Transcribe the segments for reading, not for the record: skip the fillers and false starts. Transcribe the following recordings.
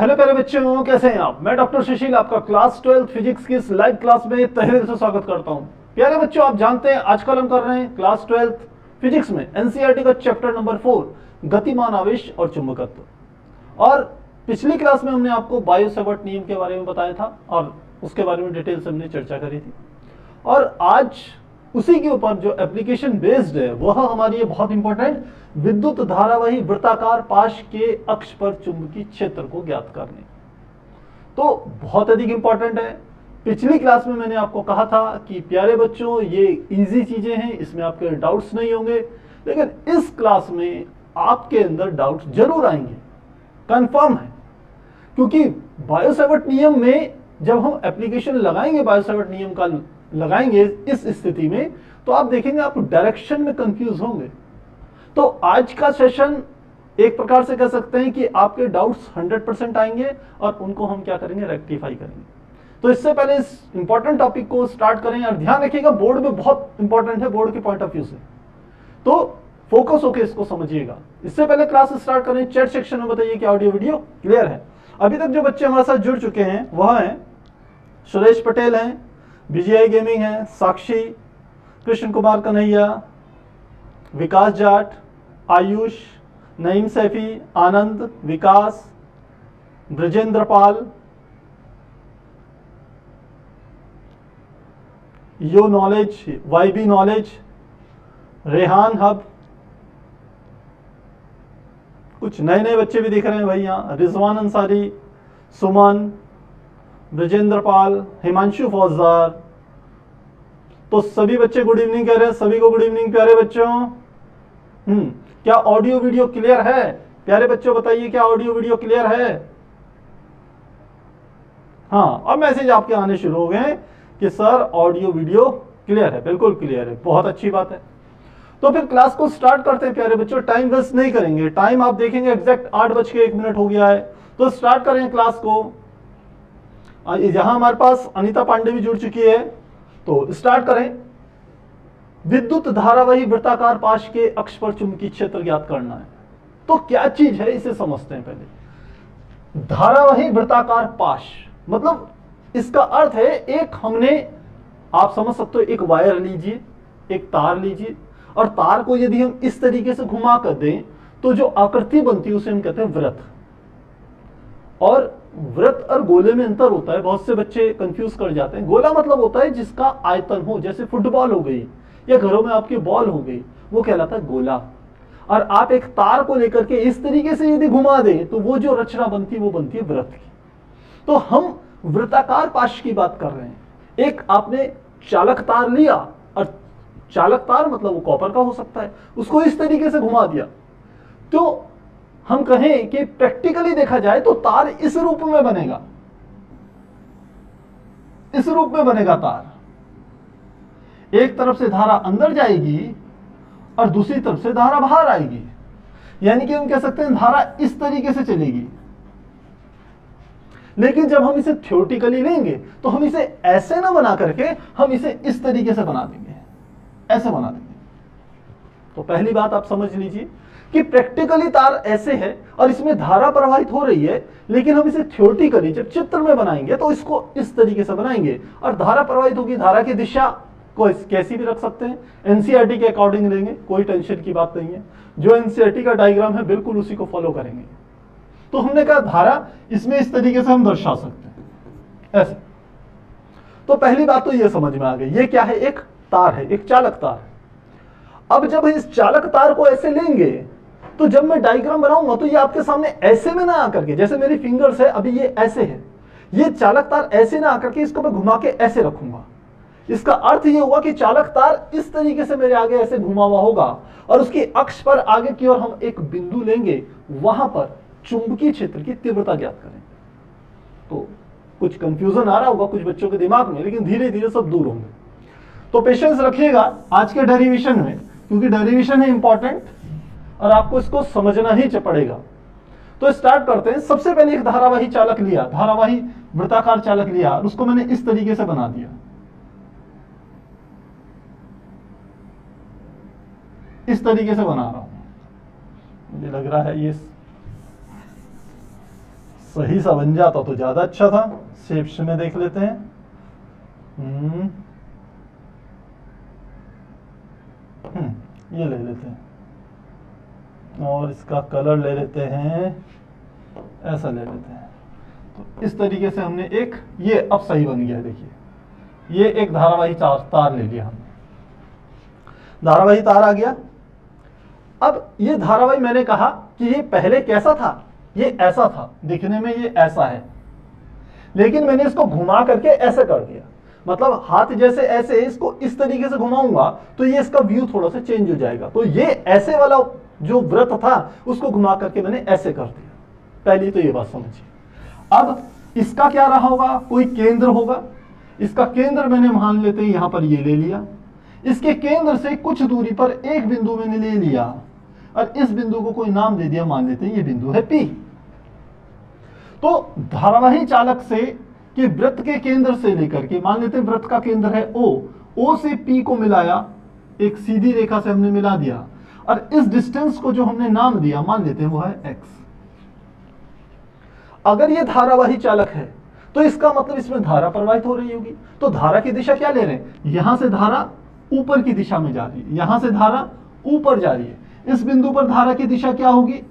Hello प्यारे बच्चों, कैसे हैं आप। मैं डॉक्टर सुशील आपका क्लास 12 फिजिक्स की इस लाइव क्लास में तहे दिल से स्वागत करता हूं। प्यारे बच्चों, आप जानते हैं आजकल हम कर रहे हैं क्लास 12 फिजिक्स में एनसीईआरटी का चैप्टर नंबर 4 गतिमान आवेश और चुंबकत्व। और पिछली क्लास में हमने आपको बायो सेवर्ट नियम के बारे में बताया था और उसके बारे में डिटेल से हमने चर्चा करी थी। और आज उसी के ऊपर जो एप्लीकेशन बेस्ड है वह हमारे लिए बहुत इंपॉर्टेंट, विद्युत धारावाही वृत्ताकार पाश के अक्ष पर चुंबकीय क्षेत्र को ज्ञात करने, तो बहुत अधिक इंपॉर्टेंट है। पिछली क्लास में मैंने आपको कहा था कि प्यारे बच्चों ये इजी चीजें हैं, इसमें आपके डाउट्स नहीं होंगे, लेकिन इस क्लास में आपके अंदर डाउट्स जरूर आएंगे, कंफर्म है। क्योंकि बायो सेवर्ट नियम में जब हम एप्लीकेशन लगाएंगे, बायो सेवर्ट नियम का लगाएंगे इस स्थिति में, तो आप देखेंगे आप डायरेक्शन में कंफ्यूज होंगे। तो आज का सेशन एक प्रकार से कह सकते हैं कि आपके डाउट्स 100% आएंगे और उनको हम क्या करेंगे, रेक्टिफाई करेंगे। तो इससे पहले इस इंपॉर्टेंट टॉपिक को स्टार्ट करें, और ध्यान रखिएगा बोर्ड में बहुत इंपॉर्टेंट है, बोर्ड के पॉइंट ऑफ व्यू से, तो फोकस होकर इसको समझिएगा। इससे पहले क्लास स्टार्ट करें, चैट सेक्शन में बताइए कि ऑडियो वीडियो क्लियर है। अभी तक जो बच्चे हमारे साथ जुड़ चुके हैं वह हैं सुरेश पटेल हैं, बीजीआई गेमिंग है, Sakshi, Krishna Kumar Kanhaiya, Vikas Jat, Ayush, Naeem Saifi, Anand, Vikas, Brajendra Pal, Yo knowledge, YB knowledge, Rehan hub, कुछ नए नए बच्चे भी दिख रहे हैं भाई यहाँ, रिजवान अंसारी, सुमन, ब्रजेंद्र पाल, हिमांशु फौजदार। तो सभी बच्चे गुड इवनिंग कह रहे हैं, सभी को गुड इवनिंग प्यारे बच्चों। क्या ऑडियो वीडियो क्लियर है प्यारे बच्चों, बताइए क्या ऑडियो वीडियो क्लियर है। हाँ, अब मैसेज आपके आने शुरू हो गए कि सर ऑडियो वीडियो क्लियर है। बिल्कुल क्लियर है, बहुत अच्छी बात है। तो फिर क्लास को स्टार्ट करते हैं प्यारे बच्चों, टाइम वेस्ट नहीं करेंगे। टाइम आप देखेंगे एग्जैक्ट 8:01 हो गया है, तो स्टार्ट करें क्लास को। यहां हमारे पास अनीता पांडे भी जुड़ चुकी है, तो स्टार्ट करें। विद्युत धारावाही वृत्ताकार पाश के अक्ष पर चुंबकीय क्षेत्र ज्ञात करना है। तो क्या चीज है इसे समझते हैं पहले। धारावाही वृत्ताकार पाश मतलब इसका अर्थ है, एक हमने, आप समझ सकते हो, एक वायर लीजिए, एक तार लीजिए, और तार को यदि हम इस तरीके से घुमा कर दें तो जो आकृति बनती है उसे हम कहते हैं वृत्त। और वृत्त और गोले में अंतर होता है, बहुत से बच्चे कंफ्यूज कर जाते हैं। गोला मतलब होता है जिसका आयतन हो, जैसे फुटबॉल हो गई या घरों में आपकी बॉल हो गई, वो कहलाता है गोला। और आप एक तार को लेकर के इस तरीके से यदि घुमा दें तो वो जो रचना बनती है वो बनती है वृत्त की। तो हम वृत्ताकार पाश की बात कर रहे हैं। एक आपने चालक तार लिया, और चालक तार मतलब वो कॉपर का हो सकता है, उसको इस तरीके से घुमा दिया, तो हम कहें कि प्रैक्टिकली देखा जाए तो तार इस रूप में बनेगा, इस रूप में बनेगा तार। एक तरफ से धारा अंदर जाएगी और दूसरी तरफ से धारा बाहर आएगी, यानी कि हम कह सकते हैं धारा इस तरीके से चलेगी। लेकिन जब हम इसे थ्योरेटिकली लेंगे तो हम इसे ऐसे ना बना करके हम इसे इस तरीके से बना देंगे, ऐसे बना देंगे। तो पहली बात आप समझ लीजिए कि प्रैक्टिकली तार ऐसे है और इसमें धारा प्रवाहित हो रही है, लेकिन हम इसे थ्योरेटिकली जब चित्र में बनाएंगे तो इसको इस तरीके से बनाएंगे और धारा प्रवाहित होगी। धारा की दिशा को कैसी भी रख सकते हैं, एनसीईआरटी के अकॉर्डिंग लेंगे, कोई टेंशन की बात नहीं है। जो एनसीईआरटी का डायग्राम है बिल्कुल उसी को फॉलो करेंगे। तो हमने कहा धारा इसमें इस तरीके से हम दर्शा सकते हैं, ऐसे। तो पहली बात तो ये समझ में आ गई, ये क्या है, एक तार है, एक चालक तार। अब जब इस चालक तार को ऐसे लेंगे तो जब मैं डायग्राम बनाऊंगा तो ये आपके सामने ऐसे में ना आकर के, जैसे मेरी फिंगर्स है अभी ये ऐसे है, ये चालक तार ऐसे ना आकर के इसको मैं घुमा के ऐसे रखूंगा। इसका अर्थ ये हुआ कि चालक तार इस तरीके से मेरे आगे ऐसे घुमा हुआ होगा और उसकी अक्ष पर आगे की ओर हम एक बिंदु लेंगे, वहां पर चुंबकीय क्षेत्र की तीव्रता ज्ञात करें। तो कुछ कंफ्यूजन आ रहा होगा कुछ बच्चों के दिमाग में, लेकिन धीरे धीरे सब दूर होंगे। तो पेशेंस रखिएगा आज के डेरिवेशन में, क्योंकि डेरिवेशन है इंपॉर्टेंट और आपको इसको समझना ही पड़ेगा। तो स्टार्ट करते हैं। सबसे पहले एक धारावाही चालक लिया, धारावाही वृत्ताकार चालक लिया और उसको मैंने इस तरीके से बना दिया, इस तरीके से बना रहा हूं। मुझे लग रहा है ये सही सा बन जाता तो ज्यादा अच्छा था। शेप्स में देख लेते हैं। ये ले लेते हैं और इसका कलर ले लेते हैं, ऐसा ले लेते हैं। तो इस तरीके से हमने एक, ये अब सही बन गया। देखिए ये एक धारावाही तार ले लिया हमने, धारावाही तार आ गया। अब ये धारावाही, मैंने कहा कि ये पहले कैसा था, ये ऐसा था, दिखने में ये ऐसा है, लेकिन मैंने इसको घुमा करके ऐसे कर दिया। मतलब हाथ जैसे ऐसे इसको इस तरीके से घुमाऊंगा तो ये इसका व्यू थोड़ा सा चेंज हो जाएगा। तो ये ऐसे वाला जो वृत्त था उसको घुमा करके मैंने ऐसे कर दिया। पहली तो ये बात समझिए। अब इसका क्या रहा होगा, कोई केंद्र होगा। इसका केंद्र मैंने मान लेते हैं यहां पर ये ले लिया। इसके केंद्र से कुछ दूरी पर एक बिंदु मैंने ले लिया और इस बिंदु को कोई नाम दे दिया, मान लेते हैं ये बिंदु है P। तो धारावाही चालक से कि वृत्त के केंद्र से लेकर के, मान लेते हैं वृत्त का केंद्र है O से P को मिलाया, एक सीधी रेखा से हमने मिला दिया और इस डिस्टेंस को जो हमने नाम दिया मान लेते हैं वो है x। अगर ये धारावाही चालक है तो इसका मतलब इसमें धारा प्रवाहित हो रही होगी। तो धारा की दिशा क्या ले रहे हैं, यहां से धारा ऊपर की दिशा में जा रही है, यहां से धारा ऊपर जा रही है। इस बिंदु पर धारा की दिशा क्या होगी,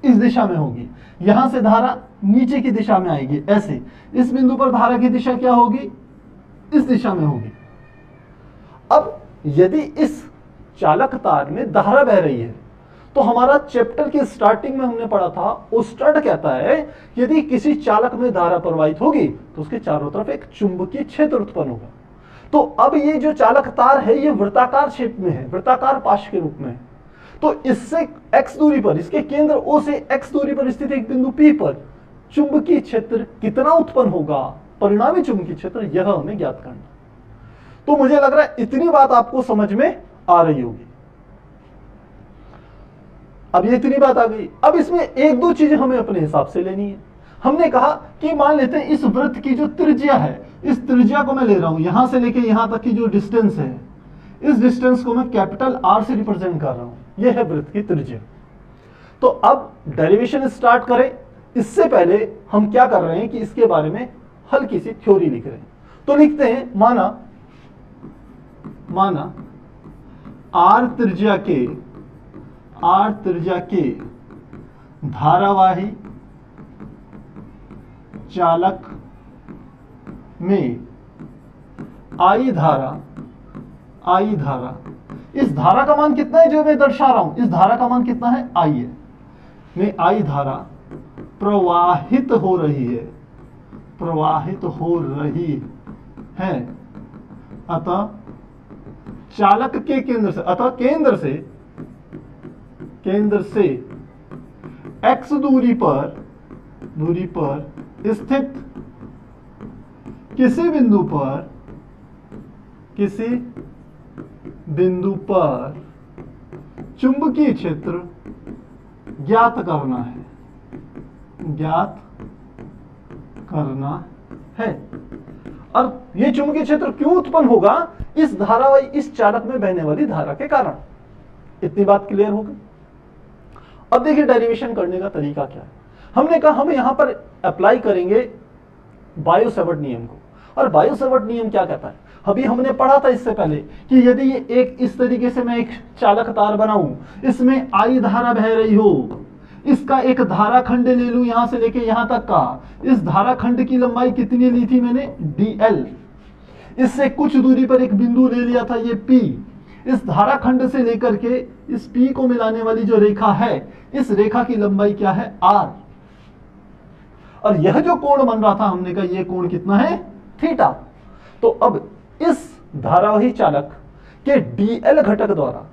इस दिशा में होगी। यहां से धारा नीचे की दिशा में आएगी ऐसे। इस बिंदु पर धारा की दिशा क्या होगी, इस दिशा में होगी। अब यदि इस चालक तार में धारा बह रही है तो हमारा चैप्टर की स्टार्टिंग में हमने पढ़ा था, ओस्टर्ड कहता है यदि किसी चालक में धारा प्रवाहित होगी तो उसके चारों तरफ एक चुंबकीय क्षेत्र उत्पन्न होगा। तो अब ये जो चालक तार है ये वृत्ताकार शेप में है, वृत्ताकार पाश के रूप में है। तो इससे x दूरी पर, इसके केंद्र O से x दूरी पर स्थित एक बिंदु P पर चुंबकीय क्षेत्र कितना उत्पन्न होगा, परिणामी चुंबकीय क्षेत्र, यह हमें ज्ञात करना। तो मुझे लग रहा है इतनी बात आपको समझ में आ रही होगी। अब ये इतनी बात आ गई। अब इसमें एक दो चीजें हमें अपने हिसाब से लेनी है। हमने कहा कि मान लेते हैं इस वृत्त की जो त्रिज्या है, इस त्रिज्या को मैं ले रहा हूं, यहां से लेके यहां तक की जो डिस्टेंस है, इस डिस्टेंस को मैं कैपिटल R से रिप्रेजेंट कर रहा हूं। यह है वृत्त की त्रिज्या। तो अब डेरिवेशन स्टार्ट करें, इससे पहले हम क्या कर रहे हैं कि इसके बारे में हल्की सी थ्योरी लिख रहे हैं। तो लिखते हैं, माना R त्रिज्या के धारावाही चालक में I धारा, इस धारा का मान कितना है जो मैं दर्शा रहा हूं, इस धारा का मान कितना है, I है। में I धारा प्रवाहित हो रही है, अतः चालक के केंद्र से, अतः केंद्र से x दूरी पर स्थित किसी बिंदु पर चुंबकीय क्षेत्र ज्ञात करना है। और यह चुंबकीय क्षेत्र क्यों उत्पन्न होगा, इस धारावाही, इस चालक में बहने वाली धारा के कारण। इतनी बात क्लियर हो गई। अब देखिए डेरिवेशन करने का तरीका क्या है। हमने कहा हम यहां पर अप्लाई करेंगे बायो-सैवर्ट नियम को। और बायो-सैवर्ट नियम क्या कहता है, अभी हमने पढ़ा था इससे पहले कि यदि ये एक इस तरीके से मैं एक चालक तार बनाऊं, इसमें I धारा बह रही हो, इसका एक धारा खंड ले लूं यहां से लेके यहां तक का, इस धारा खंड की लंबाई कितनी ली थी मैंने, dl। इससे कुछ दूरी पर एक बिंदु ले लिया था ये P। इस धारा खंड से लेकर के इस P को मिलाने वाली जो रेखा है, इस रेखा की लंबाई क्या है, r। और यह जो कोण बन रहा था, हमने कहा यह कोण कितना है, थीटा। तो अब इस धारावाही चालक के dl घटक द्वारा,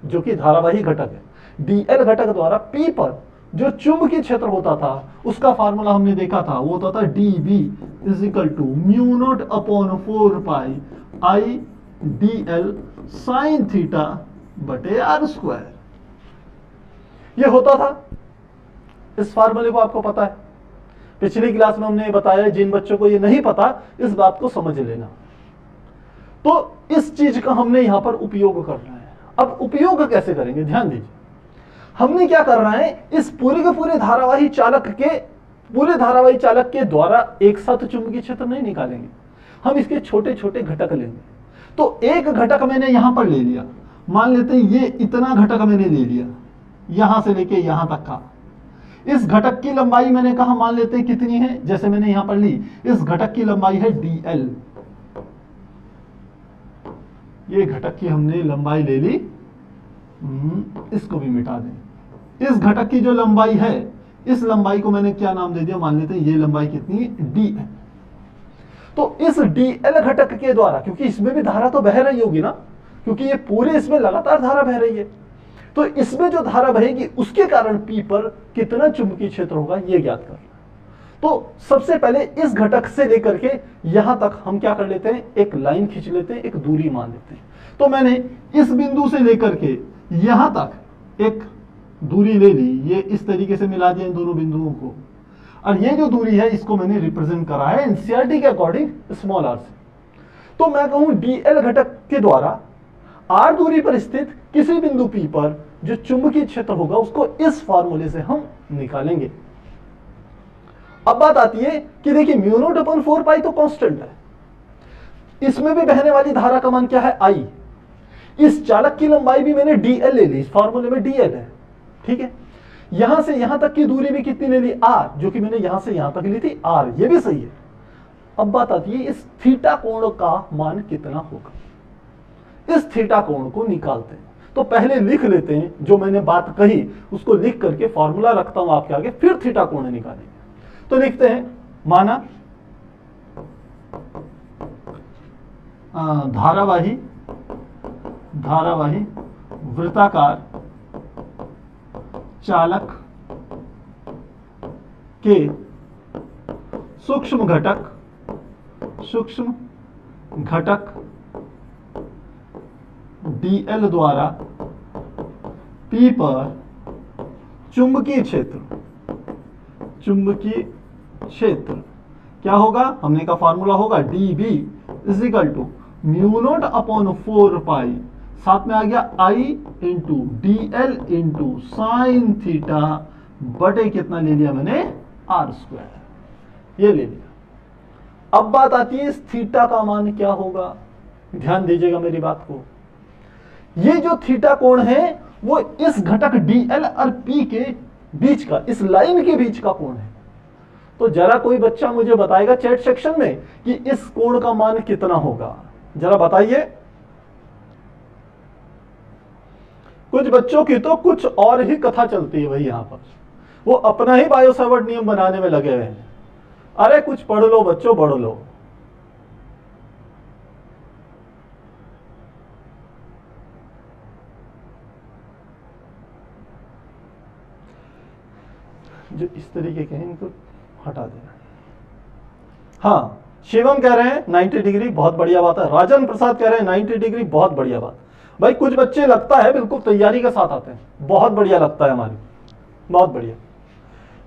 जो कि धारावाही घटक है, dl घटक द्वारा P पर जो चुंबकीय क्षेत्र होता था उसका फार्मूला हमने देखा था, वो होता था dB = μ0/4 I dl sin θ/r²। ये होता था। इस फार्मूले को आपको पता है, पिछली क्लास में हमने बताया। जिन बच्चों को ये नहीं पता, इस बात को समझ लेना। तो इस चीज का हमने यहां पर उपयोग करना है। अब उपयोग कैसे करेंगे, ध्यान दीजिए। हमने क्या करना है, इस पूरे के पूरे धारावाही चालक के पूरे धारावाही चालक के द्वारा एक साथ चुंबकीय क्षेत्र नहीं निकालेंगे, हम इसके छोटे छोटे घटक लेंगे। तो एक घटक मैंने यहां पर ले लिया, मान लेते हैं ये इतना घटक मैंने ले लिया, यहां से लेके यहां तक का। इस घटक की लंबाई मैंने कहा मान लेते हैं कितनी है, जैसे मैंने यहां पर ली, इस घटक की लंबाई है dl। ये घटक की हमने लंबाई ले ली, इसको भी मिटा दें। इस घटक की जो लंबाई है, इस लंबाई को मैंने क्या नाम दे दिया, मान लेते हैं ये लंबाई कितनी है, dl। तो इस dl घटक के द्वारा, क्योंकि इसमें भी धारा तो बह रही होगी ना, क्योंकि ये पूरे इसमें लगातार धारा बह रही है, तो इसमें जो धारा बहेगी उसके कारण P पर कितना चुंबकीय क्षेत्र होगा ये ज्ञात करना। तो सबसे पहले इस घटक से लेकर के यहां तक हम क्या कर लेते हैं, एक लाइन खींच लेते हैं, एक दूरी मान लेते हैं। तो मैंने इस बिंदु से लेकर के यहां तक एक दूरी ले ली, ये इस तरीके से मिला दिया इन दोनों बिंदुओं को, और ये जो दूरी है इसको मैंने रिप्रेजेंट करा है एनसीईआरटी के अकॉर्डिंग स्मॉल r से। तो मैं कहूं dl घटक के द्वारा r दूरी पर स्थित किसी बिंदु P पर जो चुंबकीय क्षेत्र होगा उसको इस फार्मूले से हम निकालेंगे। अब बात आती है कि देखिए μ0/4 तो कांस्टेंट है, इसमें भी बहने वाली धारा का मान क्या है, I। इस चालक की लंबाई भी मैंने dl ले ली, इस फार्मूले में dl है, ठीक है। यहां से यहां तक की दूरी भी कितनी ले ली, r, जो कि मैंने यहां से यहां तक ली थी r, ये भी सही है। अब बात आती है इस थीटा कोण का मान कितना होगा, इस थीटा कोण को निकालते हैं। तो पहले लिख लेते हैं, जो मैंने बात कही उसको लिख करके फॉर्मूला रखता हूं आपके आगे, फिर थीटा कोण निकालेंगे। तो लिखते हैं, माना धारावाही वृत्ताकार चालक के सूक्ष्म घटक dl द्वारा P पर चुंबकीय क्षेत्र क्या होगा, हमने का फार्मूला होगा dB इज इक्वल टू μ0/4 साथ में आ गया I into dl into sine theta बटे कितना ले लिया मैंने, r², ये ले लिया। अब बात आती है इस थीटा का मान क्या होगा, ध्यान दीजिएगा मेरी बात को। ये जो थीटा कोण है वो इस घटक dl और P के बीच का, इस लाइन के बीच का कोण है। तो जरा कोई बच्चा मुझे बताएगा चैट सेक्शन में कि इस कोण का मान कितना होगा, जरा बताइए। कुछ बच्चों की तो कुछ और ही कथा चलती है भाई, यहां पर वो अपना ही बायोसावर्ट नियम बनाने में लगे हुए हैं। अरे कुछ पढ़ लो बच्चों, पढ़ लो। जो इस तरीके के हैं इनको हटा देना। हाँ, शिवम कह रहे हैं 90 डिग्री, बहुत बढ़िया बात है। राजन प्रसाद कह रहे हैं 90 डिग्री, बहुत बढ़िया बात। भाई कुछ बच्चे लगता है बिल्कुल तैयारी के साथ आते हैं, बहुत बढ़िया लगता है, हमारी बहुत बढ़िया।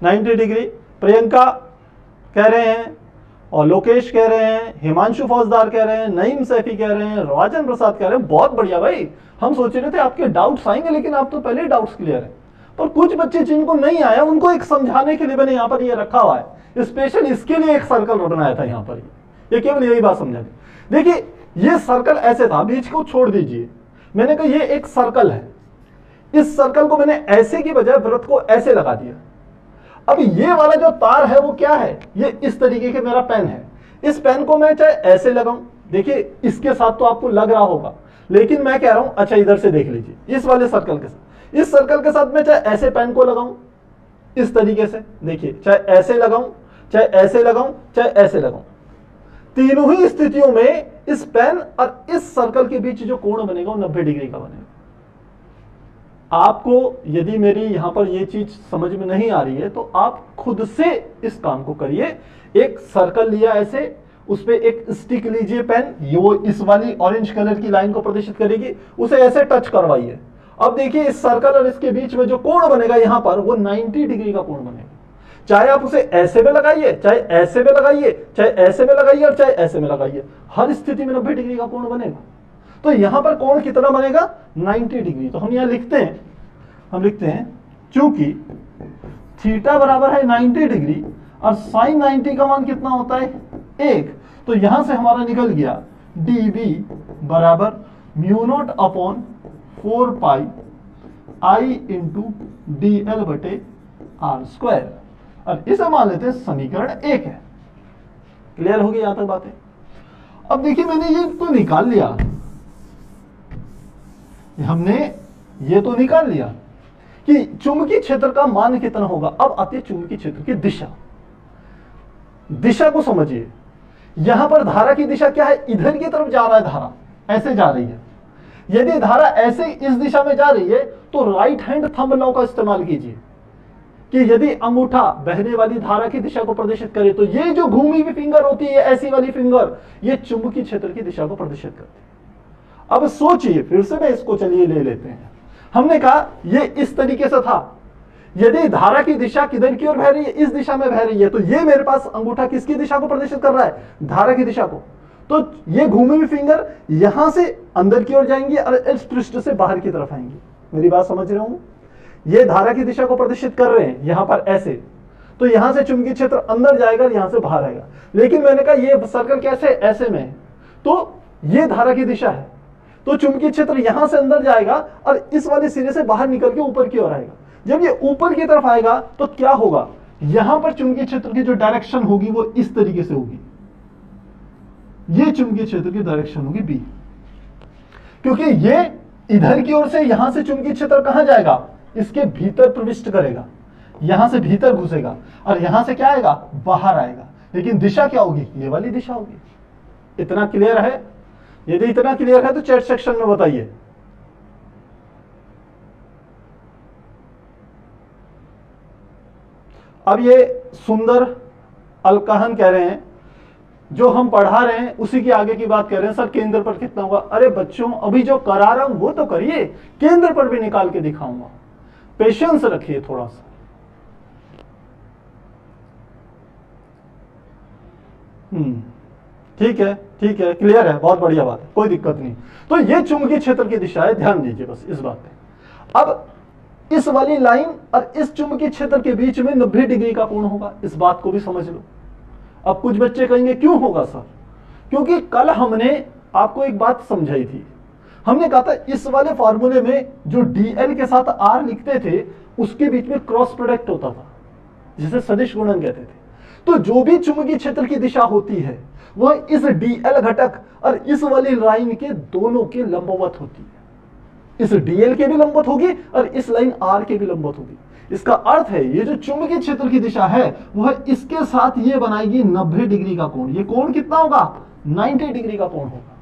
90 डिग्री प्रियंका कह रहे हैं, और लोकेश कह रहे हैं, हिमांशु फौजदार कह रहे हैं, नईम सैफी कह रहे हैं, राजन प्रसाद कह रहे हैं, बहुत बढ़िया भाई। हम सोच रहे थे आपके डाउट्स आएंगे, लेकिन आप तो पहले ही डाउट्स क्लियर है। पर कुछ बच्चे जिनको नहीं आया उनको एक समझाने के लिए मैंने यहाँ पर ये रखा हुआ है, स्पेशल इसके लिए एक सर्कल बनाया था यहाँ पर। ये केवल यही बात समझा दी। देखिए ये सर्कल ऐसे था, बीच को छोड़ दीजिए, मैंने कहा ये एक सर्कल है, इस सर्कल को मैंने ऐसे की बजाय वृत्त को ऐसे लगा दिया। अब ये वाला जो तार है वो क्या है, ये इस तरीके के मेरा पेन है, इस पेन को मैं चाहे ऐसे लगाऊं, देखिए इसके साथ तो आपको लग रहा होगा, लेकिन मैं कह रहा हूं अच्छा इधर से देख लीजिए, इस वाले सर्कल के साथ, इस सर्कल के साथ मैं चाहे ऐसे पेन को लगाऊं इस तरीके से, देखिए चाहे ऐसे लगाऊं, चाहे ऐसे लगाऊं, चाहे ऐसे लगाऊं, तीनों ही स्थितियों में इस पेन और इस सर्कल के बीच जो कोण बनेगा वो 90 डिग्री का बनेगा। आपको यदि मेरी यहां पर ये चीज समझ में नहीं आ रही है तो आप खुद से इस काम को करिए। एक सर्कल लिया ऐसे, उस पे एक स्टिक लीजिए पेन, ये वो इस वाली ऑरेंज कलर की लाइन को प्रदर्शित करेगी, उसे ऐसे टच करवाइए। अब देखिए इस सर्कल और इसके बीच में जो कोण बनेगा यहां पर वो 90 डिग्री का कोण बनेगा। चाहे आप उसे ऐसे में लगाइए, चाहे ऐसे में लगाइए, चाहे ऐसे में लगाइए और चाहे ऐसे में लगाइए, हर स्थिति में 90 डिग्री का कोण बनेगा। तो यहां पर कोण कितना बनेगा 90 डिग्री। तो हम यहां लिखते हैं, चूंकि थीटा बराबर है 90 डिग्री और साइन 90 का मान कितना होता है 1। तो यहां से हमारा निकल गया dB बराबर mu naught upon 4 pi I into DL बटे R स्क्वायर, और इसे मान लेते हैं समीकरण 1 है। क्लियर होगी यहां तक बातें? अब देखिए मैंने ये तो निकाल लिया, हमने ये तो निकाल लिया कि चुंबकीय क्षेत्र का मान कितना होगा। अब आती है चुंबकीय क्षेत्र की दिशा। दिशा को समझिए, यहां पर धारा की दिशा क्या है, इधर की तरफ जा रहा है, धारा ऐसे जा रही है। यदि धारा ऐसे इस दिशा में जा रही है तो राइट हैंड थंब लॉ का इस्तेमाल कीजिए कि यदि अंगूठा बहने वाली धारा की दिशा को प्रदर्शित करे तो ये जो घूमी हुई फिंगर होती है, ऐसी वाली फिंगर, ये चुंबकीय क्षेत्र की दिशा को प्रदर्शित करती है। अब सोचिए, फिर से मैं इसको चलिए ले लेते हैं। हमने कहा ये इस तरीके से था, यदि धारा की दिशा किधर की ओर बह रही है, इस दिशा में बह रही है, तो ये मेरे पास अंगूठा किसकी दिशा को प्रदर्शित कर रहा है, धारा की दिशा को। तो ये घूमी हुई फिंगर यहां से अंदर की ओर जाएंगी और इस पृष्ठ से बाहर की तरफ आएंगी। मेरी बात समझ रहे हो? ये धारा की दिशा को प्रदर्शित कर रहे हैं यहां पर ऐसे, तो यहां से चुंबकीय क्षेत्र अंदर जाएगा और यहां से बाहर आएगा। लेकिन मैंने कहा ये सर्कल कैसे, ऐसे में, तो ये धारा की दिशा है, तो चुंबकीय क्षेत्र यहां से अंदर जाएगा और इस वाले सिरे से बाहर निकल के ऊपर की ओर आएगा। जब ये ऊपर की तरफ आएगा तो क्या होगा, यहां पर चुंबकीय क्षेत्र की जो डायरेक्शन होगी वो इस तरीके से होगी, ये चुंबकीय क्षेत्र की डायरेक्शन होगी बी, क्योंकि ये इधर की ओर से यहां से चुंबकीय क्षेत्र कहां जाएगा, इसके भीतर प्रविष्ट करेगा, यहां से भीतर घुसेगा और यहां से क्या आएगा, बाहर आएगा। लेकिन दिशा क्या होगी, ये वाली दिशा होगी। इतना क्लियर है? यदि इतना क्लियर है तो चैट सेक्शन में बताइए। अब ये सुंदर अलकहन कह रहे हैं, जो हम पढ़ा रहे हैं उसी की आगे की बात कह रहे हैं, सर केंद्र पर कितना होगा। अरे बच्चों, अभी जो करा रहा हूं वो तो करिए, केंद्र पर भी निकाल के दिखाऊंगा, पेशेंस रखिए थोड़ा सा। ठीक है, ठीक है, क्लियर है, बहुत बढ़िया बात है, कोई दिक्कत नहीं। तो ये चुंबकीय क्षेत्र की दिशा है, ध्यान दीजिए बस इस बात पे। अब इस वाली लाइन और इस चुंबकीय क्षेत्र के बीच में 90 डिग्री का कोण होगा, इस बात को भी समझ लो। अब कुछ बच्चे कहेंगे क्यों होगा सर, क्योंकि कल हमने आपको एक बात समझाई थी। हमने कहा था इस वाले फॉर्मूले में जो dl के साथ r लिखते थे उसके बीच में क्रॉस प्रोडक्ट होता था, जिसे सदिश गुणन कहते थे। तो जो भी चुंबकीय क्षेत्र की दिशा होती है वह इस dl घटक और इस वाली लाइन के दोनों के लंबवत होती है। इस dl के भी लंबवत होगी और इस लाइन r के भी लंबवत होगी। इसका अर्थ है ये जो चुंबकीय क्षेत्र की दिशा है वह इसके साथ ये बनाएगी 90 डिग्री का कोण। ये कोण कितना होगा, 90 डिग्री का कोण होगा।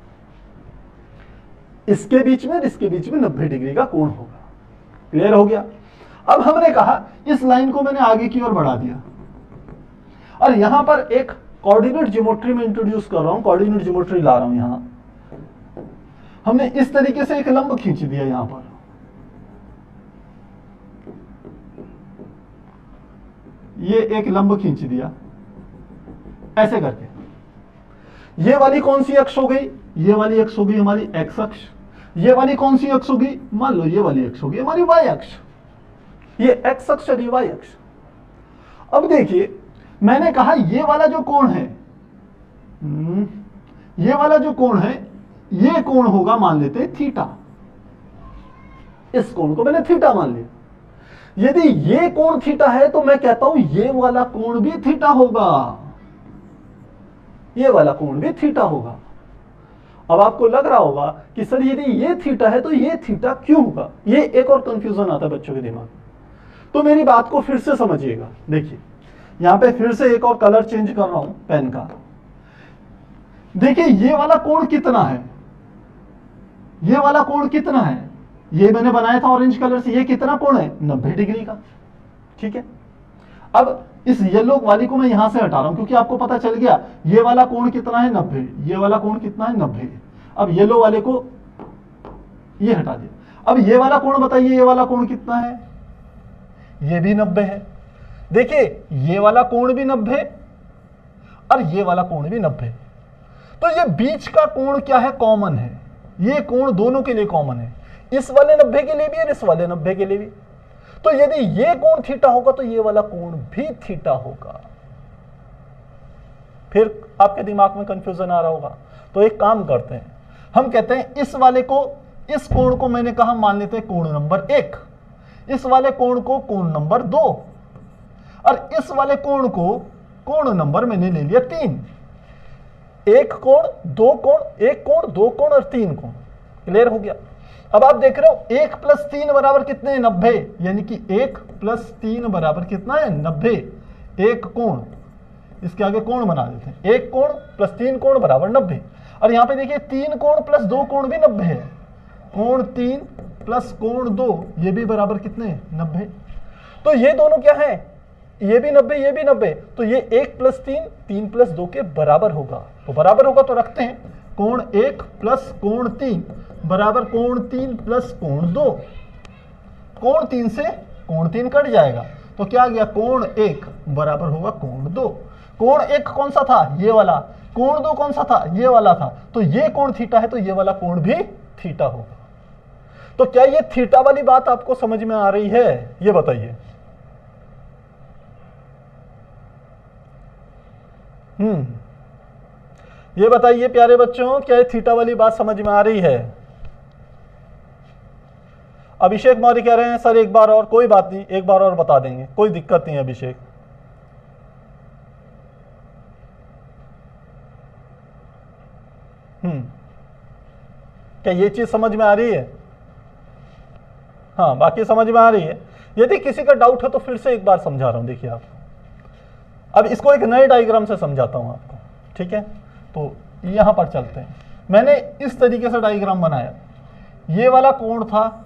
इसके बीच में और इसके बीच में 90 डिग्री का कोण होगा। क्लियर हो गया? अब हमने कहा इस लाइन को मैंने आगे की ओर बढ़ा दिया और यहां पर एक कोऑर्डिनेट ज्योमेट्री में इंट्रोड्यूस कर रहा हूं, कोऑर्डिनेट ज्योमेट्री ला रहा हूं। यहां हमने इस तरीके से एक लंब खींच दिया, यहां पर ये एक लंब खींच दिया ऐसे करके। ये वाली कौन सी अक्ष हो गई, ये वाली अक्ष हो गई हमारी एक्स अक्ष। ये वाली कौन सी अक्ष होगी, मान लो ये वाली अक्ष होगी हमारी वाई अक्ष। ये एक्स अक्ष और ये वाई अक्ष। अब देखिए मैंने कहा ये वाला जो कोण है, ये वाला जो कोण है, ये कोण होगा मान लेते हैं थीटा। इस कोण को मैंने थीटा मान लिया। यदि ये कोण थीटा है तो मैं कहता हूं ये वाला कोण भी थीटा होगा, ये वाला कोण भी थीटा होगा। अब आपको लग रहा होगा कि सर यदि ये थीटा है तो ये थीटा क्यों होगा, ये एक और कंफ्यूजन आता है बच्चों के दिमाग में। तो मेरी बात को फिर से समझिएगा। देखिए यहां पे फिर से एक और कलर चेंज कर रहा हूं पेन का। देखिए ये वाला कोण कितना है, ये वाला कोण कितना है, ये मैंने बनाया था ऑरेंज कलर से। ये कितना कोण है, 90 डिग्री का। ठीक है, अब इस येलो वाली को मैं यहां से हटा रहा हूं क्योंकि आपको पता चल गया ये वाला कोण कितना है, 90। ये वाला कोण कितना है, 90। अब येलो वाले को ये हटा दिया। अब ये वाला कोण बताइए, ये वाला कोण कितना है, ये भी 90 है। देखिए ये वाला कोण भी 90 और ये वाला कोण भी 90। तो ये बीच का कोण क्या है, कॉमन है। ये कोण दोनों के लिए कॉमन है, इस वाले 90 के लिए भी और इस वाले 90 के लिए भी। तो यदि ये कोण थीटा होगा तो ये वाला कोण भी थीटा होगा। फिर आपके दिमाग में कंफ्यूजन आ रहा होगा। तो एक काम करते हैं, हम कहते हैं इस वाले को, इस कोण को मैंने कहा मान लेते हैं कोण नंबर 1, इस वाले कोण को कोण नंबर 2, और इस वाले कोण को कोण नंबर मैंने ले लिया 3। एक कोण, दो कोण, एक कोण, दो कोण और 3 कोण। क्लियर हो गया। अब आप देख रहे हो 1 + 3 बराबर कितने हैं? 90। यानी कि 1 + 3 बराबर कितना है? 90। एक कोण, इसके आगे कोण बना देते हैं, एक कोण + 3 कोण बराबर 90। और यहां पे देखिए 3 कोण + 2 कोण भी 90 है। कोण 3 + कोण 2 ये भी बराबर कितने? 90। तो ये दोनों क्या है? ये भी 90, ये भी 90। तो ये 1 + 3 3 + 2 के बराबर होगा। तो बराबर होगा तो रखते हैं, कोण 1 + कोण 3 बराबर कोण 3 + कोण 2। कोण 3 से कोण 3 कट जाएगा, तो क्या आ गया? कोण 1 बराबर होगा कोण 2। कोण 1 कौन सा था? ये वाला। कोण 2 कौन सा था? ये वाला था। तो ये कोण थीटा है, तो ये वाला कोण भी थीटा होगा। तो क्या ये थीटा वाली बात आपको समझ में आ रही है? ये बताइए। ये बताइए प्यारे बच्चों, क्या ये थीटा वाली बात समझ में आ रही है? अभिषेक मौर्य कह रहे हैं सर एक बार और। कोई बात नहीं, एक बार और बता देंगे, कोई दिक्कत नहीं। अभिषेक, क्या ये चीज समझ में आ रही है? हाँ, बाकी समझ में आ रही है। यदि किसी का डाउट है तो फिर से एक बार समझा रहा हूं। देखिए आप, अब इसको एक नए डायग्राम से समझाता हूं आपको, ठीक है? तो यहां पर चलते हैं। मैंने इस तरीके से डायग्राम बनाया। ये वाला कोण था,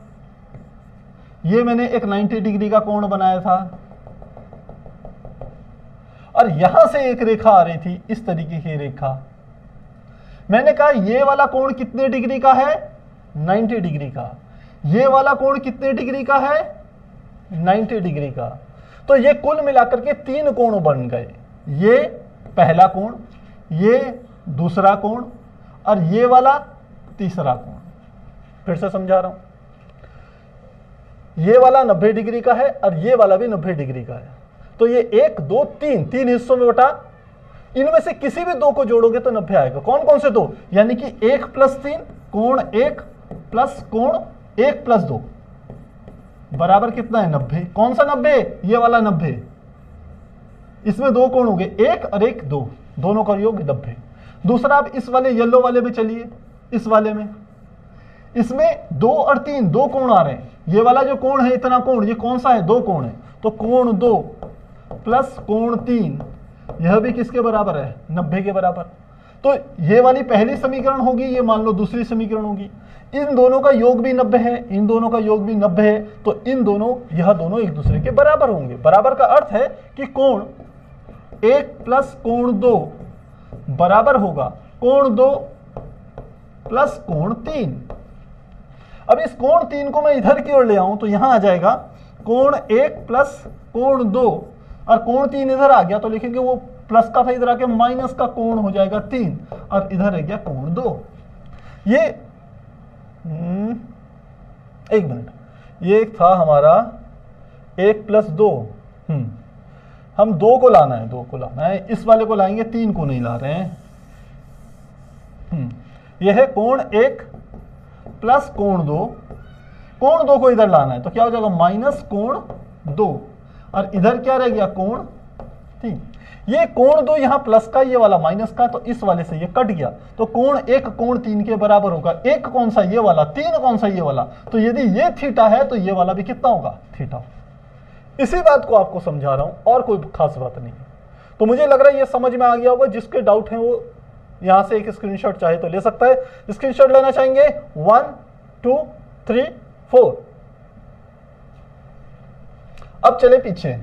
ये मैंने एक 90 डिग्री का कोण बनाया था, और यहां से एक रेखा आ रही थी, इस तरीके की रेखा। मैंने कहा ये वाला कोण कितने डिग्री का है? 90 डिग्री का। ये वाला कोण कितने डिग्री का है? 90 डिग्री का। तो ये कुल मिलाकर के 3 कोण बन गए। ये पहला कोण, ये दूसरा कोण, और ये वाला तीसरा कोण। फिर से समझा रहा हूं, ये वाला 90 डिग्री का है और ये वाला भी 90 डिग्री का है। तो ये 1 2 3 3 हिस्सों में बटा, इनमें से किसी भी 2 को जोड़ोगे तो 90 आएगा। कौन कौन से 2? यानी कि 1 + 3 कोण 1 प्लस कोण 1 + 2 बराबर कितना है? 90। कौन सा 90? ये वाला 90। इसमें 2 कोण हो गए, 1 और 1 2, दोनों का योग 90। दूसरा, आप इस वाले येलो वाले में चलिए, इस वाले में, इसमें 2 और 3 2 कोण आ रहे हैं। ये वाला जो कोण है, इतना कोण, ये कौन सा है? 2 कोण है। तो कोण 2 प्लस कोण 3, यह भी किसके बराबर है? 90 के बराबर। तो ये वाली पहली समीकरण होगी, ये मान लो दूसरी समीकरण होगी। इन दोनों का योग भी 90 है, इन दोनों का योग भी 90 है। तो इन दोनों, यह दोनों एक दूसरे के बराबर होंगे। बराबर का अर्थ है कि कोण 1 प्लस कोण 2 बराबर होगा कोण 2 प्लस कोण 3। अब इस कोण 3 को मैं इधर की ओर ले आऊं तो यहां आ जाएगा कोण 1 प्लस कोण 2, और कोण 3 इधर आ गया तो लिखेंगे वो प्लस का था, इधर आके माइनस का कोण हो जाएगा 3, और इधर रह गया कोण 2। ये एक मिनट, ये था हमारा 1 + 2। हम 2 को लाना है, 2 को लाना है, इस वाले को लाएंगे, 3 को नहीं ला रहे हैं। यह है कोण 1 प्लस कोण 2। कोण 2 को इधर लाना है तो क्या हो जाएगा? माइनस कोण 2, और इधर क्या रह गया? कोण 3। ये कोण 2 यहां प्लस का, ये वाला माइनस का, तो इस वाले से ये कट गया। तो कोण 1 कोण 3 के बराबर होगा। 1 कौन सा? ये वाला। 3 कौन सा? ये वाला। तो यदि ये थीटा है तो ये वाला भी कितना होगा? थीटा। इसी बात को आपको समझा रहा हूं, और कोई खास बात नहीं है। तो मुझे लग रहा है ये समझ में आ गया होगा। जिसके डाउट है वो यहां से एक स्क्रीनशॉट चाहे तो ले सकता है। स्क्रीनशॉट लेना चाहेंगे 1 2 3 4। अब चले पीछे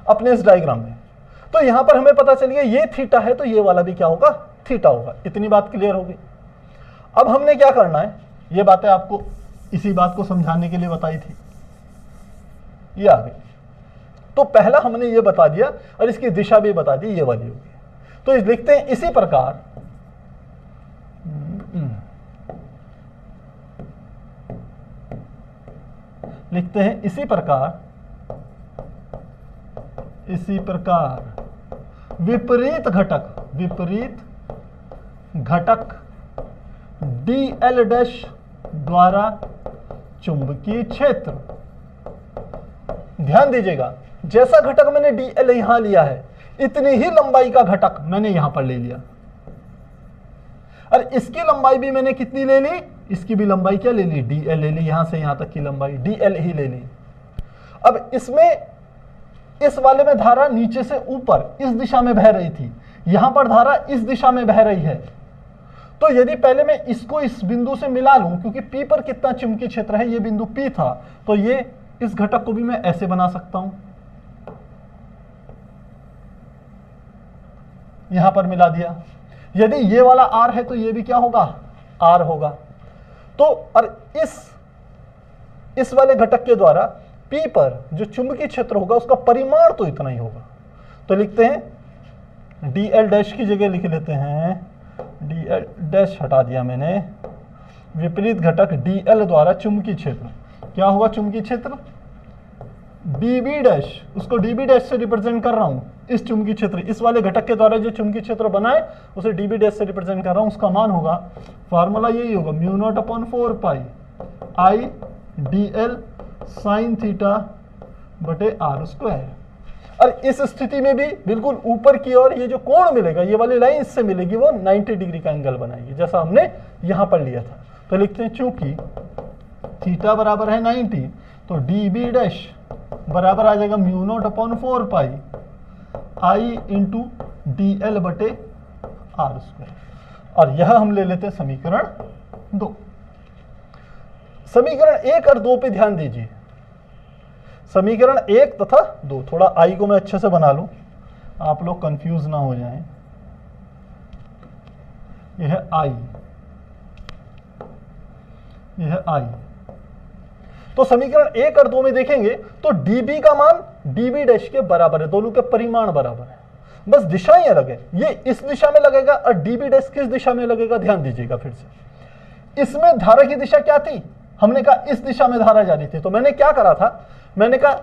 अपने इस डायग्राम में। तो यहां पर हमें पता चल गया ये थीटा है तो ये वाला भी क्या होगा? थीटा होगा। इतनी बात क्लियर होगी। अब हमने क्या करना है, ये बातें आपको इसी बात को समझाने के लिए बताई थी। ये आ गई। तो पहला हमने ये बता दिया और इसकी दिशा भी बता दी, ये वाली होगी। तो लिखते हैं इसी प्रकार, लिखते हैं इसी प्रकार विपरीत घटक dl डैश द्वारा चुंबकीय क्षेत्र। ध्यान दीजिएगा, जैसा घटक मैंने dl यहां लिया है, इतनी ही लंबाई का घटक मैंने यहां पर ले लिया, और इसकी लंबाई भी मैंने कितनी ले ली, इसकी भी लंबाई क्या ले ली, dl ले ली, यहां से यहां तक की लंबाई dl ही ले ली। अब इसमें इस वाले में धारा नीचे से ऊपर इस दिशा में बह रही थी, यहां पर धारा इस दिशा में बह रही है। तो यदि पहले मैं इसको इस बिंदु से मिला लूं, क्योंकि P पर कितना चुंबकीय क्षेत्र है, ये बिंदु P था, तो ये इस घटक को भी मैं ऐसे बना सकता हूं, यहां पर मिला दिया। यदि ये वाला R है तो ये भी क्या होगा, R होगा। तो और इस वाले घटक के द्वारा P पर जो चुंबकीय क्षेत्र होगा उसका परिमाण तो इतना ही होगा। तो लिखते हैं dl डैश की जगह लिख लेते हैं, dl डैश हटा दिया मैंने, विपरीत घटक dl द्वारा चुंबकीय क्षेत्र क्या होगा, चुंबकीय क्षेत्र db डैश, उसको db डैश से रिप्रेजेंट कर रहा हूं, इस चुंबकीय क्षेत्र, इस वाले घटक के द्वारा जो चुंबकीय क्षेत्र बना है उसे db डैश से रिप्रेजेंट कर रहा हूं। उसका मान होगा, फार्मूला यही होगा, mu naught upon 4 pi i dl sine theta बटे r स्क्वायर। और इस स्थिति में भी बिल्कुल ऊपर की ओर ये जो कोण मिलेगा, ये वाली लाइन इससे मिलेगी, वो 90 डिग्री का एंगल बनाएगी, जैसा हमने यहां पर लिया था। तो लिखते हैं चूंकि थीटा बराबर है 90, तो db डैश बराबर आ जाएगा mu naught upon 4 pi i into dl बटे r स्क्वायर। और यह हम ले लेते हैं समीकरण 2। समीकरण 1 और 2 पे ध्यान दीजिए। समीकरण 1 तथा 2, थोड़ा i को मैं अच्छे से बना लूं, आप लोग कंफ्यूज ना हो जाएं। यह है i, यह है i। तो समीकरण 1 और 2 में देखेंगे तो db का मान db डैश के बराबर है, दोनों के परिमाण बराबर है, बस दिशाएं अलग है। ये इस दिशा में लगेगा और db डैश किस दिशा में लगेगा, ध्यान दीजिएगा फिर से। इसमें धारा की दिशा क्या थी, हमने कहा इस दिशा में धारा जा रही थी, तो मैंने क्या करा था, मैंने कहा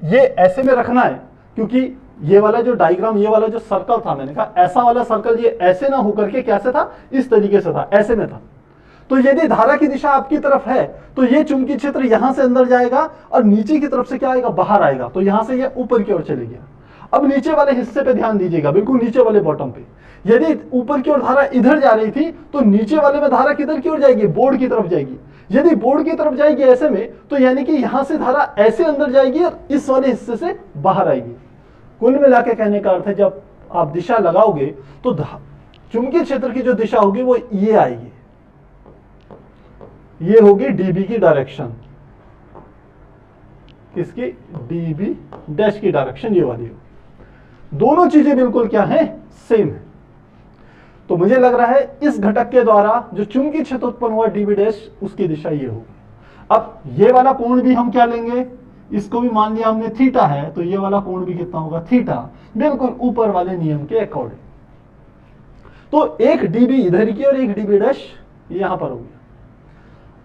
ये ऐसे में रखना है, क्योंकि ये वाला जो डायग्राम, ये वाला जो सर्कल था, मैंने कहा ऐसा वाला सर्कल ये ऐसे ना होकर के कैसे था, इस तरीके से था, ऐसे में था। तो यदि धारा की दिशा आपकी तरफ है तो ये चुंबकीय क्षेत्र यहां से अंदर जाएगा और नीचे की तरफ से क्या आएगा, बाहर आएगा, तो यहां से ये ऊपर की ओर चले गया। अब नीचे वाले हिस्से पे ध्यान दीजिएगा, बिल्कुल नीचे वाले बॉटम पे, यदि ऊपर की ओर धारा इधर जा रही थी तो नीचे वाले में धारा किधर की ओर जाएगी, बोर्ड की तरफ जाएगी। यदि बोर्ड की तरफ जाएगी ऐसे में, तो यानी कि यहां से धारा ऐसे अंदर जाएगी और इस वाले हिस्से से बाहर आएगी। कुल मिला के कहने का अर्थ है, जब आप दिशा लगाओगे तो चुंबकीय क्षेत्र की जो दिशा होगी वो ये आएगी, ये होगी db की डायरेक्शन, किसकी, db डैश की डायरेक्शन ये वाली होगी। दोनों चीजें बिल्कुल क्या है, सेम है। तो मुझे लग रहा है इस घटक के द्वारा जो चुंबकीय क्षेत्र उत्पन्न हुआ db डैश, उसकी दिशा ये होगी। अब ये वाला कोण भी हम क्या लेंगे, इसको भी मान लिया हमने थीटा है, तो ये वाला कोण भी कितना होगा, थीटा, बिल्कुल ऊपर वाले नियम के अकॉर्डिंग। तो एक db इधर की और एक db डैश यहां पर हो गया।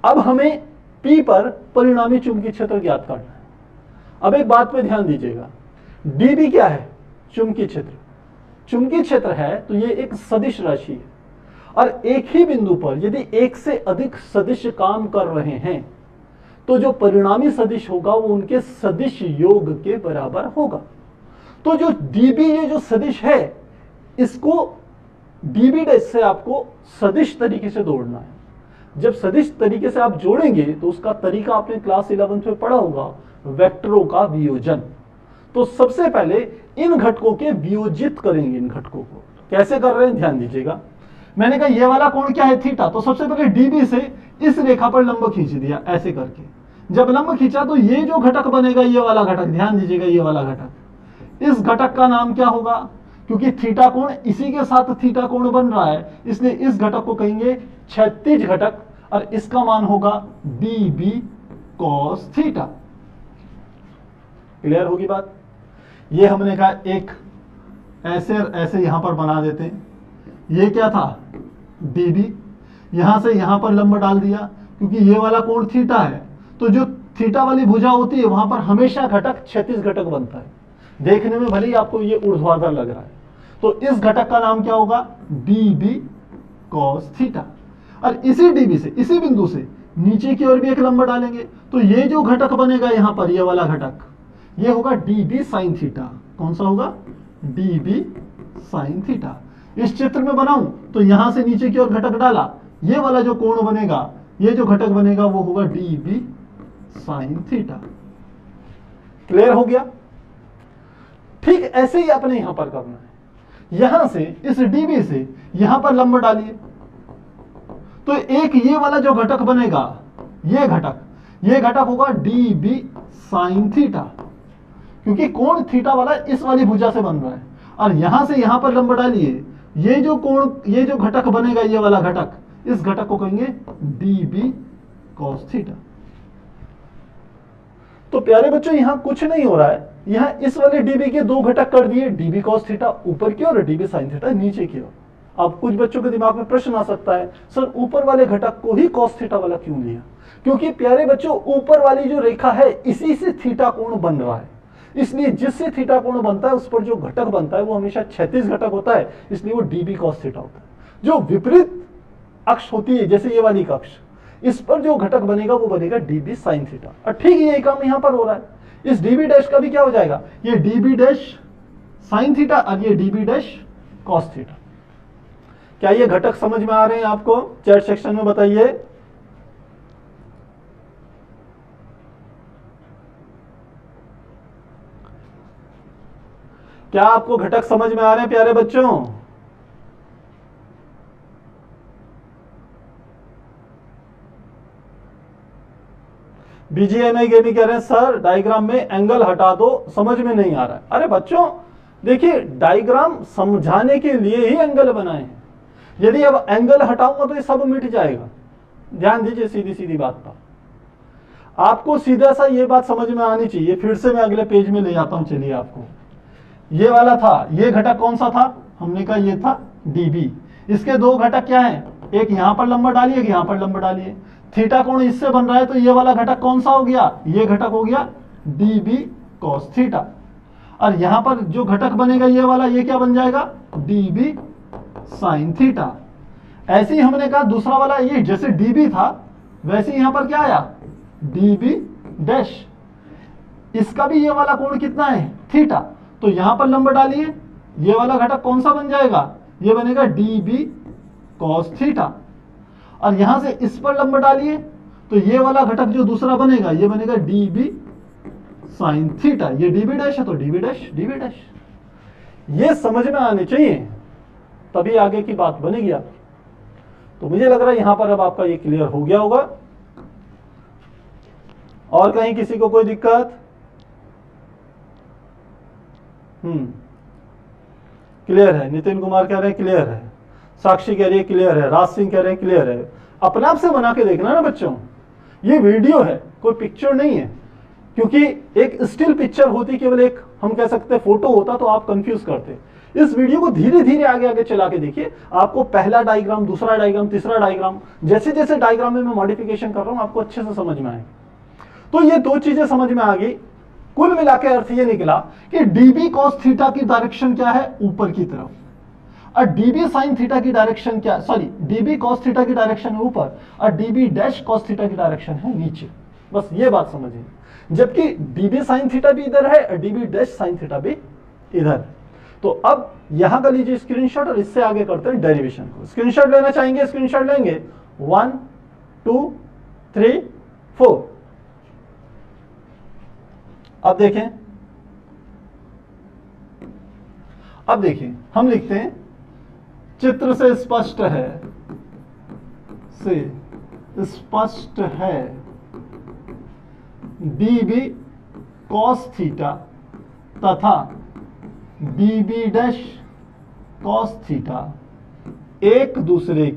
अब हमें P पर परिणामी चुंबकीय क्षेत्र ज्ञात करना है। अब एक बात पे ध्यान दीजिएगा, dB क्या है, चुंबकीय क्षेत्र। चुंबकीय क्षेत्र है तो ये एक सदिश राशि है, और एक ही बिंदु पर यदि एक से अधिक सदिश काम कर रहे हैं तो जो परिणामी सदिश होगा वो उनके सदिश योग के बराबर होगा। तो जो dB, ये जो सदिश है, इसको dB डैश से आपको सदिश तरीके से जोड़ना है। जब सदिश तरीके से आप जोड़ेंगे तो उसका तरीका आपने क्लास 11th में पढ़ा होगा, वेक्टरों का वियोजन। तो सबसे पहले इन घटकों के वियोजित करेंगे। इन घटकों को कैसे कर रहे हैं, ध्यान दीजिएगा। मैंने कहा ये वाला कोण क्या है, थीटा, तो सबसे पहले dB से इस रेखा पर लंब खींच दिया, ऐसे करके। जब लंब खींचा तो ये जो घटक बनेगा, ये वाला घटक, ध्यान दीजिएगा, ये वाला घटक, इस घटक का नाम क्या होगा, क्योंकि थीटा कोण इसी के साथ थीटा कोण बन रहा है, इसलिए इस घटक को कहेंगे क्षैतिज घटक, और इसका मान होगा dB cos थीटा। क्लियर होगी बात। ये हमने कहा एक ऐसे और ऐसे यहां पर बना देते हैं। ये क्या था, dB, यहां से यहां पर लंब डाल दिया, क्योंकि ये वाला कोण थीटा है, तो जो थीटा वाली भुजा होती है वहां पर हमेशा घटक क्षैतिज घटक बनता है। देखने में भले ही आपको ये ऊर्ध्वाधर लग रहा है, तो इस घटक का नाम क्या होगा, db cos थीटा। और इसी db से, इसी बिंदु से नीचे की ओर भी एक लंब डालेंगे, तो ये जो घटक बनेगा यहां पर, ये वाला घटक, ये होगा db sin थीटा। कौन सा होगा, db sin थीटा। इस चित्र में बनाऊं तो यहां से नीचे की ओर घटक डाला, ये वाला जो कोण बनेगा, ये जो घटक बनेगा वो होगा db sin थीटा। क्लियर हो गया। ठीक ऐसे ही आपने यहां पर करना है, यहां से इस db से यहां पर लंब डालिए, तो एक ये वाला जो घटक बनेगा, ये घटक होगा db sin थीटा, क्योंकि कोण थीटा वाला इस वाली भुजा से बन रहा है। और यहां से यहां पर लंब डालिए, ये जो कोण, ये जो घटक बनेगा, ये वाला घटक, इस घटक को कहेंगे db cos थीटा। तो प्यारे बच्चों यहां कुछ नहीं हो रहा है, यहां इस वाले db के दो घटक कर दिए, db cos थीटा ऊपर की ओर और db sin थीटा नीचे की ओर। अब कुछ बच्चों के दिमाग में प्रश्न आ सकता है, सर ऊपर वाले घटक को ही cos थीटा वाला क्यों लिया? क्योंकि प्यारे बच्चों ऊपर वाली जो रेखा है, इसी से थीटा कोण बन रहा है, इसलिए जिससे थीटा कोण बनता है उस पर जो घटक बनता है वो हमेशा क्षैतिज घटक होता है, इसलिए वो db cos थीटा होता है। जो विपरीत अक्ष होती है, जैसे ये वाली अक्ष, इस पर जो घटक बनेगा वो बनेगा db sin थीटा। और ठीक यही काम यहां पर हो रहा है, इस db डैश का भी क्या हो जाएगा, ये db डैश sin थीटा और ये db डैश cos थीटा। क्या ये घटक समझ में आ रहे हैं आपको? चैट सेक्शन में बताइए। क्या आपको घटक समझ में आ रहे हैं प्यारे बच्चों? बीजीएमआई गेमी कह रहे हैं सर डायग्राम में एंगल हटा दो, समझ में नहीं आ रहा है। अरे बच्चों देखिए, डायग्राम समझाने के लिए ही एंगल बनाए हैं, यदि अब एंगल हटाऊंगा तो ये सब मिट जाएगा। ध्यान दीजिए सीधी सीधी बात पर, आपको सीधा सा ये बात समझ में आनी चाहिए। फिर से मैं अगले पेज में ले जाता हूं, चलिए आपको। ये वाला था, ये घटक कौन सा था, हमने कहा ये था db। इसके दो घटक क्या हैं, एक यहां पर लंबा डालिए, एक यहां पर लंबा डालिए। थीटा कोण इससे बन रहा है, तो ये वाला घटक कौन सा हो गया, ये घटक हो गया db cos थीटा। और यहां पर जो घटक बनेगा ये वाला, ये क्या बन जाएगा, db sin थीटा। ऐसे ही हमने कहा दूसरा वाला, ये जैसे db था वैसे यहां पर क्या आया, db डैश। इसका भी ये वाला कोण कितना है, थीटा। तो यहां पर लंब डालिए, ये वाला घटक कौन सा बन जाएगा, ये बनेगा db cos थीटा। और यहां से इस पर लंब डालिए, तो ये वाला घटक जो दूसरा बनेगा, ये बनेगा db sin थीटा। ये db डैश है तो db डैश, db डैश। ये समझ में आने चाहिए, तभी आगे की बात बनेगी आपकी। तो मुझे लग रहा है यहां पर अब आपका ये क्लियर हो गया होगा। और कहीं किसी को कोई दिक्कत? क्लियर है। नितिन कुमार कह रहे हैं क्लियर है, साक्षी कह रही है क्लियर है, राज सिंह कह रहे हैं क्लियर है। अपने आप से बना के देखना ना बच्चों, ये वीडियो है, कोई पिक्चर नहीं है। क्योंकि एक स्टिल पिक्चर होती, केवल एक हम कह सकते फोटो होता तो आप कंफ्यूज करते। इस वीडियो को धीरे धीरे आगे आगे चला के देखिए, आपको पहला डायग्राम, दूसरा डायग्राम, तीसरा डायग्राम, जैसे जैसे डायग्राम में मैं मॉडिफिकेशन कर रहा हूं आपको अच्छे से समझ में आए। तो ये दो चीजें समझ में आ गई। कुल मिलाकर अर्थ ये निकला कि db cos थीटा की डायरेक्शन क्या है, ऊपर की तरफ, और db sin थीटा की डायरेक्शन क्या, सॉरी db cos थीटा की डायरेक्शन है ऊपर, और db डैश cos थीटा की डायरेक्शन है नीचे। बस ये बात समझिए। जबकि db sin थीटा भी इधर है और db डैश sin थीटा भी इधर है। तो अब यहां का लीजिए स्क्रीनशॉट और इससे आगे करते हैं डेरिवेशन को। स्क्रीनशॉट लेना चाहेंगे, स्क्रीनशॉट लेंगे। 1 2 3 4। अब देखें, अब देखिए हम लिखते हैं, चित्र से स्पष्ट है, से स्पष्ट है db cos थीटा तथा db डैश cos थीटा एक दूसरे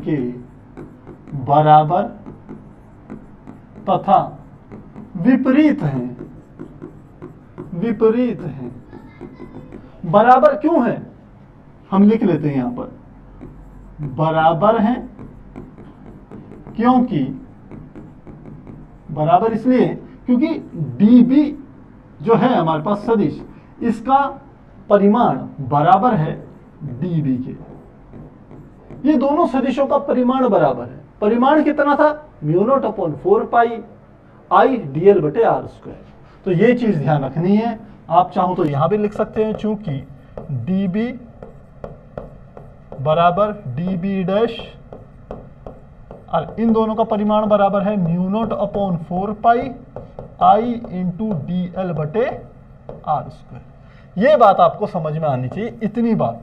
के बराबर तथा विपरीत हैं। बराबर क्यों है, हम लिख लेते हैं यहां पर, बराबर हैं क्योंकि, बराबर इसलिए क्योंकि db जो है हमारे पास सदिश, इसका परिमाण बराबर है dB के। ये दोनों सदिशों का परिमाण बराबर है। परिमाण कितना था? म्यू नॉट अपॉन 4 पाई आई dl बटे आर स्क्वायर। तो ये चीज ध्यान रखनी है। आप चाहो तो यहां भी लिख सकते हैं, चूंकि dB बराबर dB डैश और इन दोनों का परिमाण बराबर है म्यू नॉट अपॉन 4 पाई आई इंटू dl बटे आर स्क्वायर। ये बात आपको समझ में आनी चाहिए, इतनी बात।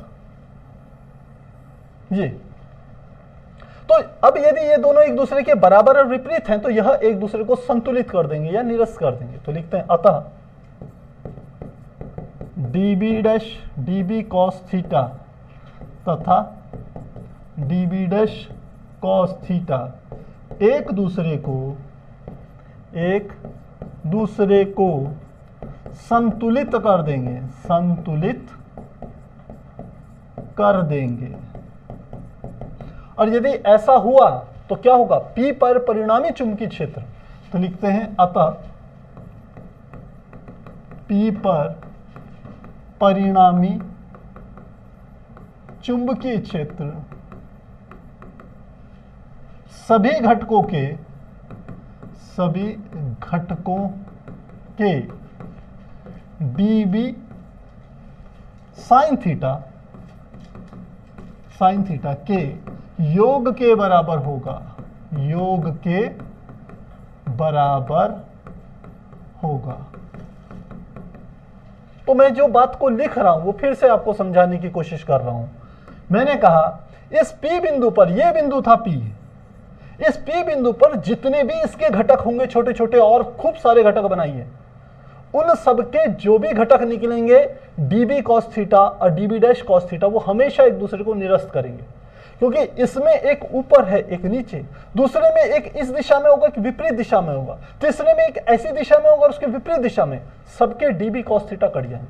ये तो अब यदि ये दोनों एक दूसरे के बराबर और विपरीत हैं तो यह एक दूसरे को संतुलित कर देंगे या निरस्त कर देंगे। तो लिखते हैं अतः dB dash dB cos theta तथा dB डैश cos थीटा एक दूसरे को संतुलित कर देंगे। और यदि ऐसा हुआ तो क्या होगा? P पर परिणामी चुंबकीय क्षेत्र। तो लिखते हैं अतः P पर परिणामी चुंबकीय क्षेत्र सभी घटकों के dB sin थीटा के योग के बराबर होगा। तो मैं जो बात को लिख रहा हूं वो फिर से आपको समझाने की कोशिश कर रहा हूं। मैंने कहा इस P बिंदु पर, ये बिंदु था P, इस P बिंदु पर जितने भी इसके घटक होंगे, छोटे छोटे और खूब सारे घटक बनाइए, उन सबके जो भी घटक निकलेंगे dB cos थीटा और dB डैश cos थीटा वो हमेशा एक दूसरे को निरस्त करेंगे, क्योंकि इसमें एक ऊपर है एक नीचे, दूसरे में एक इस दिशा में होगा, एक विपरीत दिशा में होगा, तीसरे में एक ऐसी दिशा में होगा और उसके विपरीत दिशा में, सबके dB cos थीटा कट जाएंगे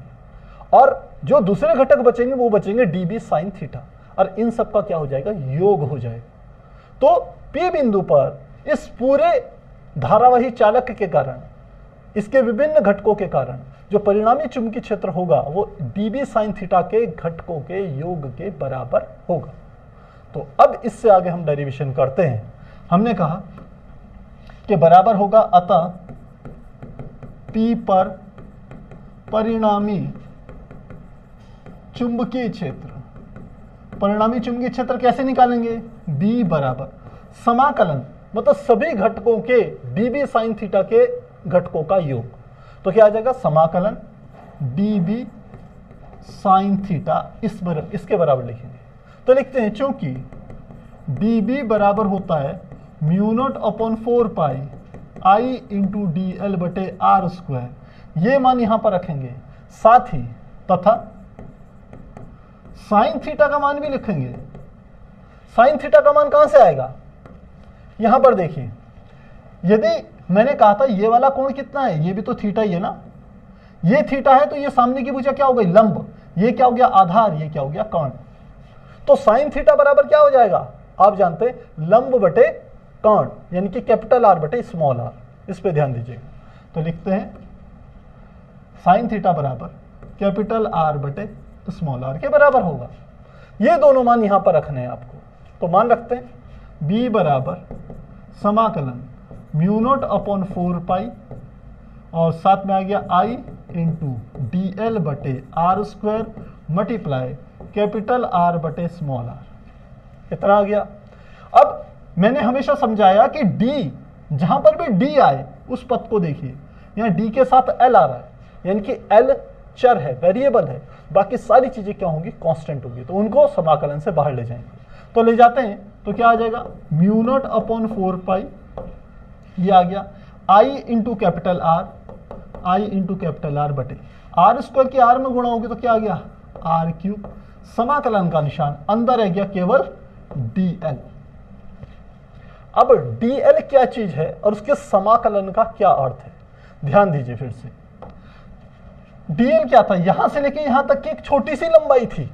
और जो दूसरे घटक बचेंगे वो बचेंगे dB sin थीटा और इन सब का क्या हो जाएगा? योग हो जाएगा। तो P बिंदु पर इस पूरे धारावाही चालक के कारण, इसके विभिन्न घटकों के कारण जो परिणामी चुंबकीय क्षेत्र होगा वो dB sin थीटा के घटकों के योग के बराबर होगा। तो अब इससे आगे हम डेरिवेशन करते हैं। हमने कहा कि बराबर होगा अतः P पर परिणामी चुंबकीय क्षेत्र कैसे निकालेंगे? B बराबर समाकलन, मतलब सभी घटकों के dB sin थीटा के घटकों का योग। तो क्या आ जाएगा? समाकलन dB sin थीटा इसके बराबर लिखेंगे। तो लिखते हैं चूंकि dB बराबर होता है म्यू नॉट अपॉन 4 पाई आई इंटू dl बटे आर स्क्वायर, ये मान यहां पर रखेंगे, साथ ही तथा साइन थीटा का मान भी लिखेंगे। साइन थीटा का मान कहां से आएगा? यहां पर देखिए, यदि मैंने कहा था ये वाला कोण कितना है, ये भी तो थीटा ही है ना, ये थीटा है तो ये सामने की भुजा क्या हो गई? लंब। ये क्या हो गया? आधार। ये क्या हो गया? कर्ण। तो साइन थीटा बराबर क्या हो जाएगा? आप जानते हैं लंब बटे कर्ण, यानी कि कैपिटल आर बटे स्मॉल आर। इस पे ध्यान दीजिएगा। तो लिखते हैं साइन थीटा बराबर कैपिटल आर बटे स्मॉल आर के बराबर होगा। ये दोनों मान यहां पर रखने हैं आपको। तो मान रखते हैं b बराबर समाकलन म्यू नॉट अपॉन 4 पाई और साथ में आ गया i इंटू dl बटे R square multiply capital R बटे स्मॉल आर। कितना आ गया? अब मैंने हमेशा समझाया कि d, जहां पर भी d आए उस पद को देखिए, यहां d के साथ l आ रहा है, यानी कि l चर है, वेरिएबल है, बाकी सारी चीजें क्या होंगी? कांस्टेंट होंगी। तो उनको समाकलन से बाहर ले जाएंगे। तो ले जाते हैं तो क्या आ जाएगा? म्यू नॉट अपॉन 4 पाई, ये आ गया i इंटू कैपिटल आर बटे आर स्क्वायर की आर में गुणा होगी तो क्या आ गया? R cube. समाकलन का निशान अंदर रह गया केवल dl। अब dl क्या चीज है और उसके समाकलन का क्या अर्थ है? ध्यान दीजिए फिर से। dl क्या था? यहां से लेके यहां तक की एक छोटी सी लंबाई थी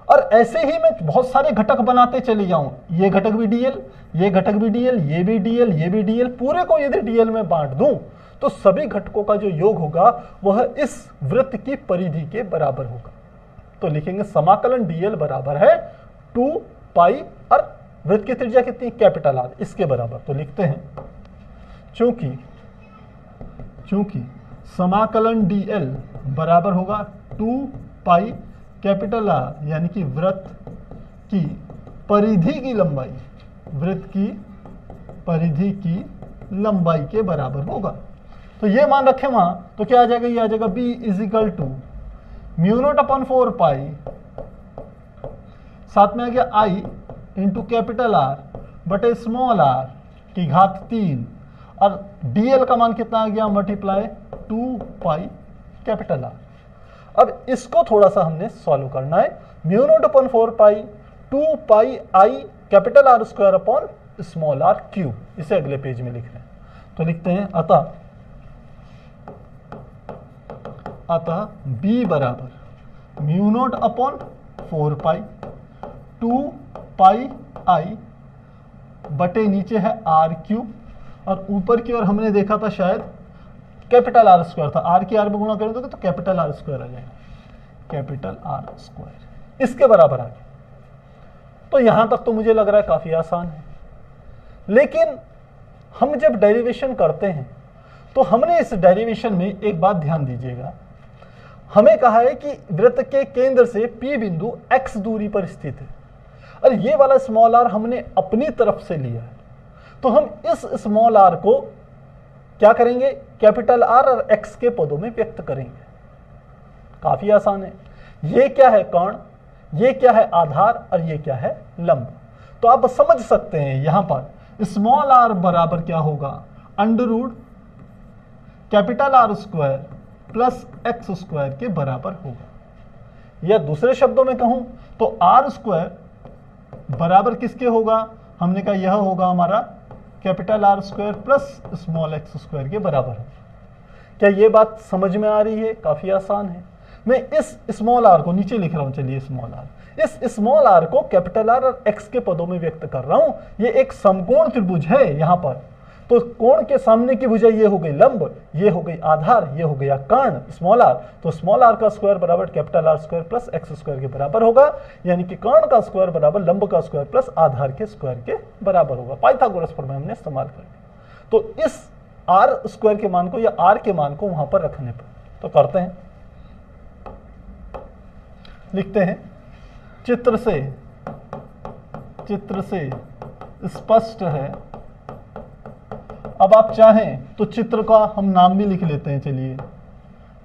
और ऐसे ही मैं बहुत सारे घटक बनाते चले जाऊं, ये घटक भी dl, ये घटक भी dl, ये भी dl, ये भी dl, पूरे को यदि dl में बांट दूं तो सभी घटकों का जो योग होगा वह इस वृत्त की परिधि के बराबर होगा। तो लिखेंगे समाकलन dl बराबर है 2 पाई, और वृत्त की त्रिज्या कितनी, कैपिटल R, इसके बराबर। तो लिखते हैं चूंकि समाकलन dl बराबर होगा 2 पाई कैपिटल R, यानी कि वृत्त की परिधि की लंबाई, वृत्त की परिधि की लंबाई के बराबर होगा। तो ये मान रखें वहां, तो क्या आ जाएगा, ये आ जाएगा b is equal to mu naught upon 4 pi, साथ में आ गया I इंटू कैपिटल R बटे स्मॉल r की घात 3, और dl का मान कितना आ गया, मल्टीप्लाई 2 पाई कैपिटल R। अब इसको थोड़ा सा हमने सॉल्व करना है। Mu naught upon 4 pi 2 pi I capital R square upon small r cube, इसे अगले पेज में लिख रहे हैं। तो लिखते हैं अतः b बराबर mu naught upon 4 pi 2 pi I बटे नीचे है r क्यूब, और ऊपर की ओर हमने देखा था शायद कैपिटल R स्क्वायर था, r की r में गुणा करेंगे तो कैपिटल R स्क्वायर आ जाएगा, कैपिटल R स्क्वायर, इसके बराबर आ गया। तो यहां तक तो मुझे लग रहा है काफी आसान है, लेकिन हम जब डेरिवेशन करते हैं तो हमने इस डेरिवेशन में एक बात ध्यान दीजिएगा, हमें कहा है कि वृत्त के केंद्र से P बिंदु x दूरी पर स्थित है, और ये वाला स्मॉल r हमने अपनी तरफ से लिया है। तो हम इस स्मॉल r को क्या करेंगे, कैपिटल R और x के पदों में व्यक्त करेंगे। काफी आसान है। ये क्या है, कर्ण, ये क्या है, आधार, और ये क्या है, लंब। तो आप समझ सकते हैं यहां पर स्मॉल r बराबर क्या होगा, under root capital R square plus x square के बराबर होगा। या दूसरे शब्दों में कहूं तो r स्क्वायर बराबर किसके होगा, हमने कहा यह होगा हमारा capital R square plus small x square के बराबर होगा। क्या ये बात समझ में आ रही है? काफी आसान है। मैं इस स्मॉल r को नीचे लिख रहा हूं, चलिए स्मॉल r, इस स्मॉल r को कैपिटल R और x के पदों में व्यक्त कर रहा हूं। ये एक समकोण त्रिभुज है यहां पर, तो कोण के सामने की भुजा ये हो गई लंब, ये हो गई आधार, ये हो गया कर्ण स्मॉल r। तो स्मॉल r का स्क्वायर बराबर capital R square plus x square के बराबर होगा, यानी कि कर्ण का स्क्वायर बराबर लंब का स्क्वायर प्लस आधार के स्क्वायर के बराबर होगा। पाइथागोरस प्रमेय हमने इस्तेमाल कर लिया। तो इस r स्क्वायर के मान को या r के मान को वहां पर रखने पर, तो करते हैं, लिखते हैं, चित्र से स्पष्ट है। अब आप चाहें तो चित्र का हम नाम भी लिख लेते हैं, चलिए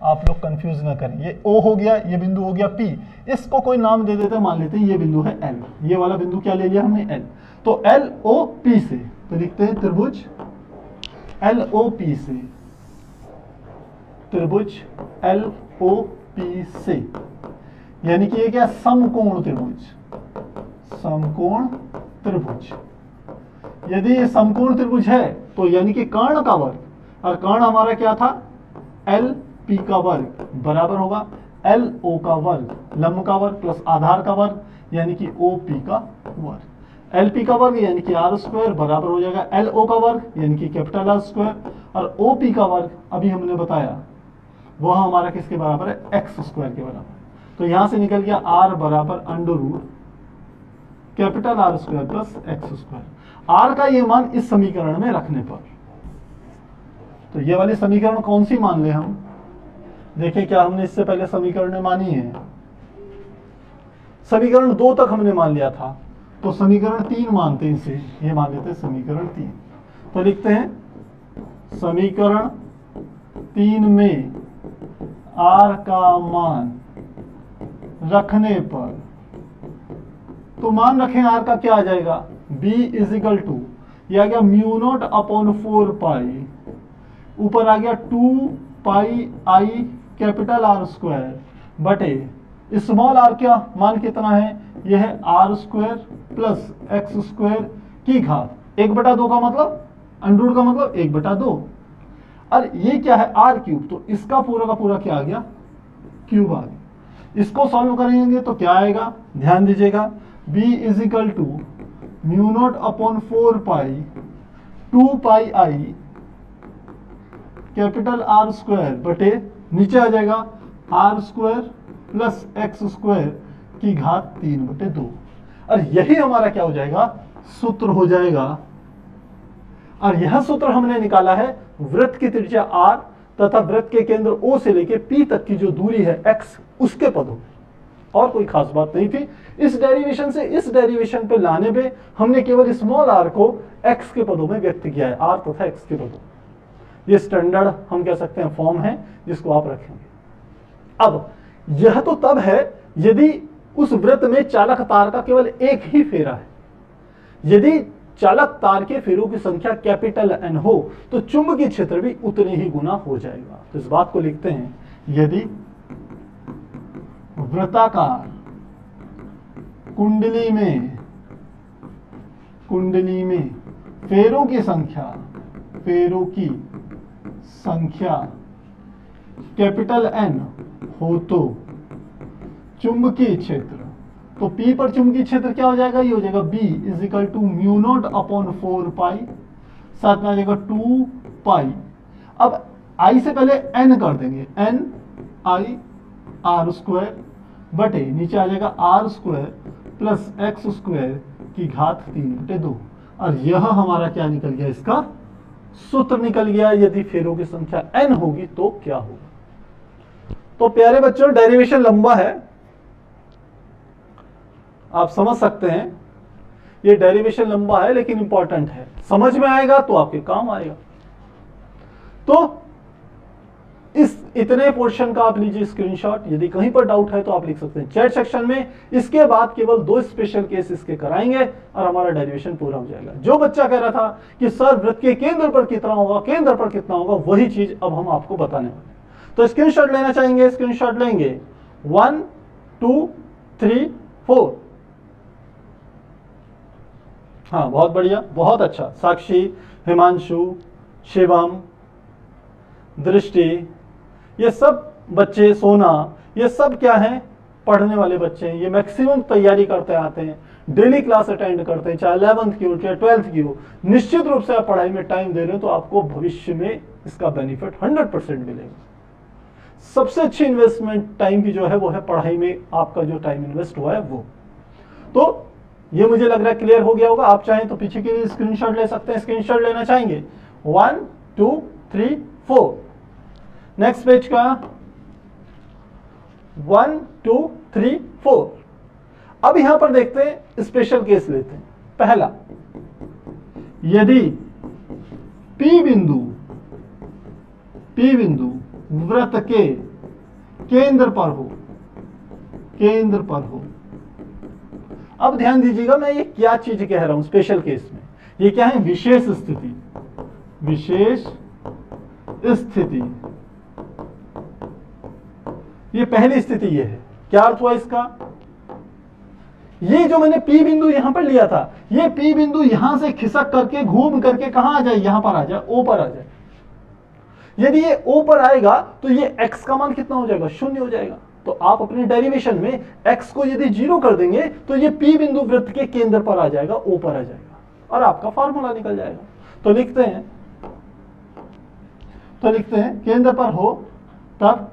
आप लोग कंफ्यूज ना करें। ये O हो गया, ये बिंदु हो गया P, इसको कोई नाम दे देते हैं, मान लेते हैं ये बिंदु है L, ये वाला बिंदु क्या ले लिया हमने, L। तो LOP से, तो लिखते हैं त्रिभुज LOP से, त्रिभुज LOP से, यानी कि ये क्या, समकोण त्रिभुज, समकोण त्रिभुज। यदि ये समकोण त्रिभुज है तो यानी कि कर्ण का वर्ग, और कर्ण हमारा क्या था, LP का वर्ग बराबर होगा LO का वर्ग, लंब का वर्ग प्लस आधार का वर्ग, यानी कि OP का वर्ग। LP का वर्ग यानी कि R स्क्वायर बराबर हो जाएगा LO का वर्ग, यानी कि कैपिटल R स्क्वायर, और OP का वर्ग अभी हमने बताया वह हमारा किसके बराबर है, X स्क्वायर के बराबर। तो यहां से निकल गया R बराबर under root capital R square plus x square. R का ये मान इस समीकरण में रखने पर, तो ये वाली समीकरण कौन सी मान ले हम, देखिए क्या हमने इससे पहले समीकरण मानी है, समीकरण 2 तक हमने मान लिया था, तो समीकरण 3 मानते हैं इसे, ये मान लेते हैं समीकरण 3। तो लिखते हैं समीकरण 3 में R का मान रखने पर, तो मान रखें R का क्या आ जाएगा, B इज इक्वल टू, यह आ गया म्यू नॉट अपॉन 4 पाई, ऊपर आ गया 2 pi I capital R square बटे स्मॉल r, क्या मान कितना है, यह है R square plus x square की घात 1/2 का मतलब अंडर रूट का मतलब 1/2, और ये क्या है R क्यूब, तो इसका पूरा का पूरा क्या आ गया, क्यूब आ गया। इसको सॉल्व करेंगे तो क्या आएगा, ध्यान दीजिएगा, b is equal to mu naught upon 4 pi 2 pi I capital R square बटे नीचे आ जाएगा R square plus x square की घात 3/2। और यही हमारा क्या हो जाएगा, सूत्र हो जाएगा। और यह सूत्र हमने निकाला है वृत्त की त्रिज्या r तथा वृत्त के केंद्र O से लेके P तक की जो दूरी है x, उसके पदों में। और कोई खास बात नहीं थी। इस डेरिवेशन से इस डेरिवेशन पे लाने पे हमने केवल स्मॉल r को x के पदों में व्यक्त किया है, r तथा x के पदों। ये स्टैंडर्ड हम कह सकते हैं फॉर्म है जिसको आप रखेंगे। अब यह तो तब है यदि उस वृत्त में चालक तार का केवल एक ही फेरा है। यदि चालक तार के फेरों की संख्या कैपिटल N हो तो चुंबकीय क्षेत्र भी उतने ही गुना हो जाएगा। तो इस बात को लिखते हैं, यदि वृत्ताकार कुंडली में फेरों की संख्या कैपिटल N हो तो चुंबकीय क्षेत्र, तो P पर चुंबकीय क्षेत्र क्या हो जाएगा, ये हो जाएगा B is equal to mu naught upon 4 pi, साथ में आ जाएगा 2 पाई। अब I से पहले N कर देंगे, N I R स्क्वायर बटे नीचे आ जाएगा R square plus x square की घात 3/2। और यह हमारा क्या निकल गया, इसका सूत्र निकल गया। यदि फेरों की संख्या N होगी तो क्या होगा। तो प्यारे बच्चों, डेरिवेशन लंबा है, आप समझ सकते हैं। ये डेरिवेशन लंबा है लेकिन इंपॉर्टेंट है, समझ में आएगा तो आपके काम आएगा। तो इस इतने पोर्शन का आप लीजिए स्क्रीनशॉट। यदि कहीं पर डाउट है तो आप लिख सकते हैं चैट सेक्शन में। इसके बाद केवल 2 स्पेशल केस इसके कराएंगे और हमारा डेरिवेशन पूरा हो जाएगा। जो बच्चा कह रहा था कि सर वृत्त के केंद्र पर कितना होगा, वही चीज अब हम आपको बताने वाले हैं। तो स्क्रीनशॉट लेना चाहेंगे, स्क्रीनशॉट लेंगे 1 2 3 4। हाँ, बहुत बढ़िया, बहुत अच्छा। साक्षी, हिमांशु, शिवम, दृष्टि, ये सब बच्चे, सोना, ये सब क्या हैं, पढ़ने वाले बच्चे हैं। ये मैक्सिमम तैयारी करते आते हैं, डेली क्लास अटेंड करते हैं, चाहे 11th की हो चाहे 12th की हो। निश्चित रूप से आप पढ़ाई में टाइम दे रहे हो तो आपको भविष्य में इसका बेनिफिट 100% मिलेगा। सबसे अच्छी इन्वेस्टमेंट टाइम की जो है वो है पढ़ाई में, आपका जो टाइम इन्वेस्ट हुआ है वो। तो ये मुझे लग रहा है क्लियर हो गया होगा। आप चाहें तो पीछे के लिए स्क्रीनशॉट ले सकते हैं। स्क्रीनशॉट लेना चाहेंगे 1 2 3 4। नेक्स्ट पेज का 1 2 3 4। अब यहां पर देखते हैं, स्पेशल केस लेते हैं। पहला, यदि P बिंदु वृत्त के केंद्र पर हो। अब ध्यान दीजिएगा, मैं ये क्या चीज कह रहा हूं स्पेशल केस में। ये क्या है, विशेष स्थिति। ये पहली स्थिति ये है। क्या अर्थ हुआ इसका, ये जो मैंने P बिंदु यहां पर लिया था, ये P बिंदु यहां से खिसक करके घूम करके कहां आ जाए, यहां पर आ जाए, O पर आ जाए। यदि ये O पर आएगा तो ये x का मान कितना हो जाएगा, 0 हो जाएगा। तो आप अपने डेरिवेशन में x को यदि 0 कर देंगे तो ये P बिंदु वृत्त के केंद्र पर आ जाएगा, O पर आ जाएगा और आपका फार्मूला निकल जाएगा। तो लिखते हैं केंद्र पर हो तब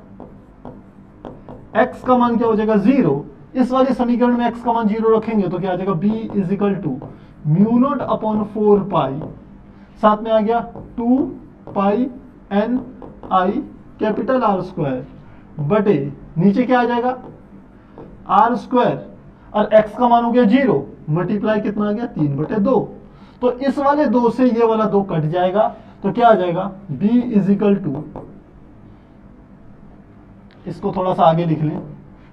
x का मान क्या हो जाएगा, 0। इस वाले समीकरण में x का मान 0 रखेंगे तो क्या आ जाएगा, b is equal to mu naught upon 4 pi, साथ में आ गया 2 pi n i capital R square बटे नीचे क्या आ जाएगा, R स्क्वायर, और x का मान हो गया 0, मल्टीप्लाई कितना आ गया, 3/2। तो इस वाले 2 से ये वाला 2 कट जाएगा तो क्या आ जाएगा, b इज इक्वल टू, इसको थोड़ा सा आगे लिख लें,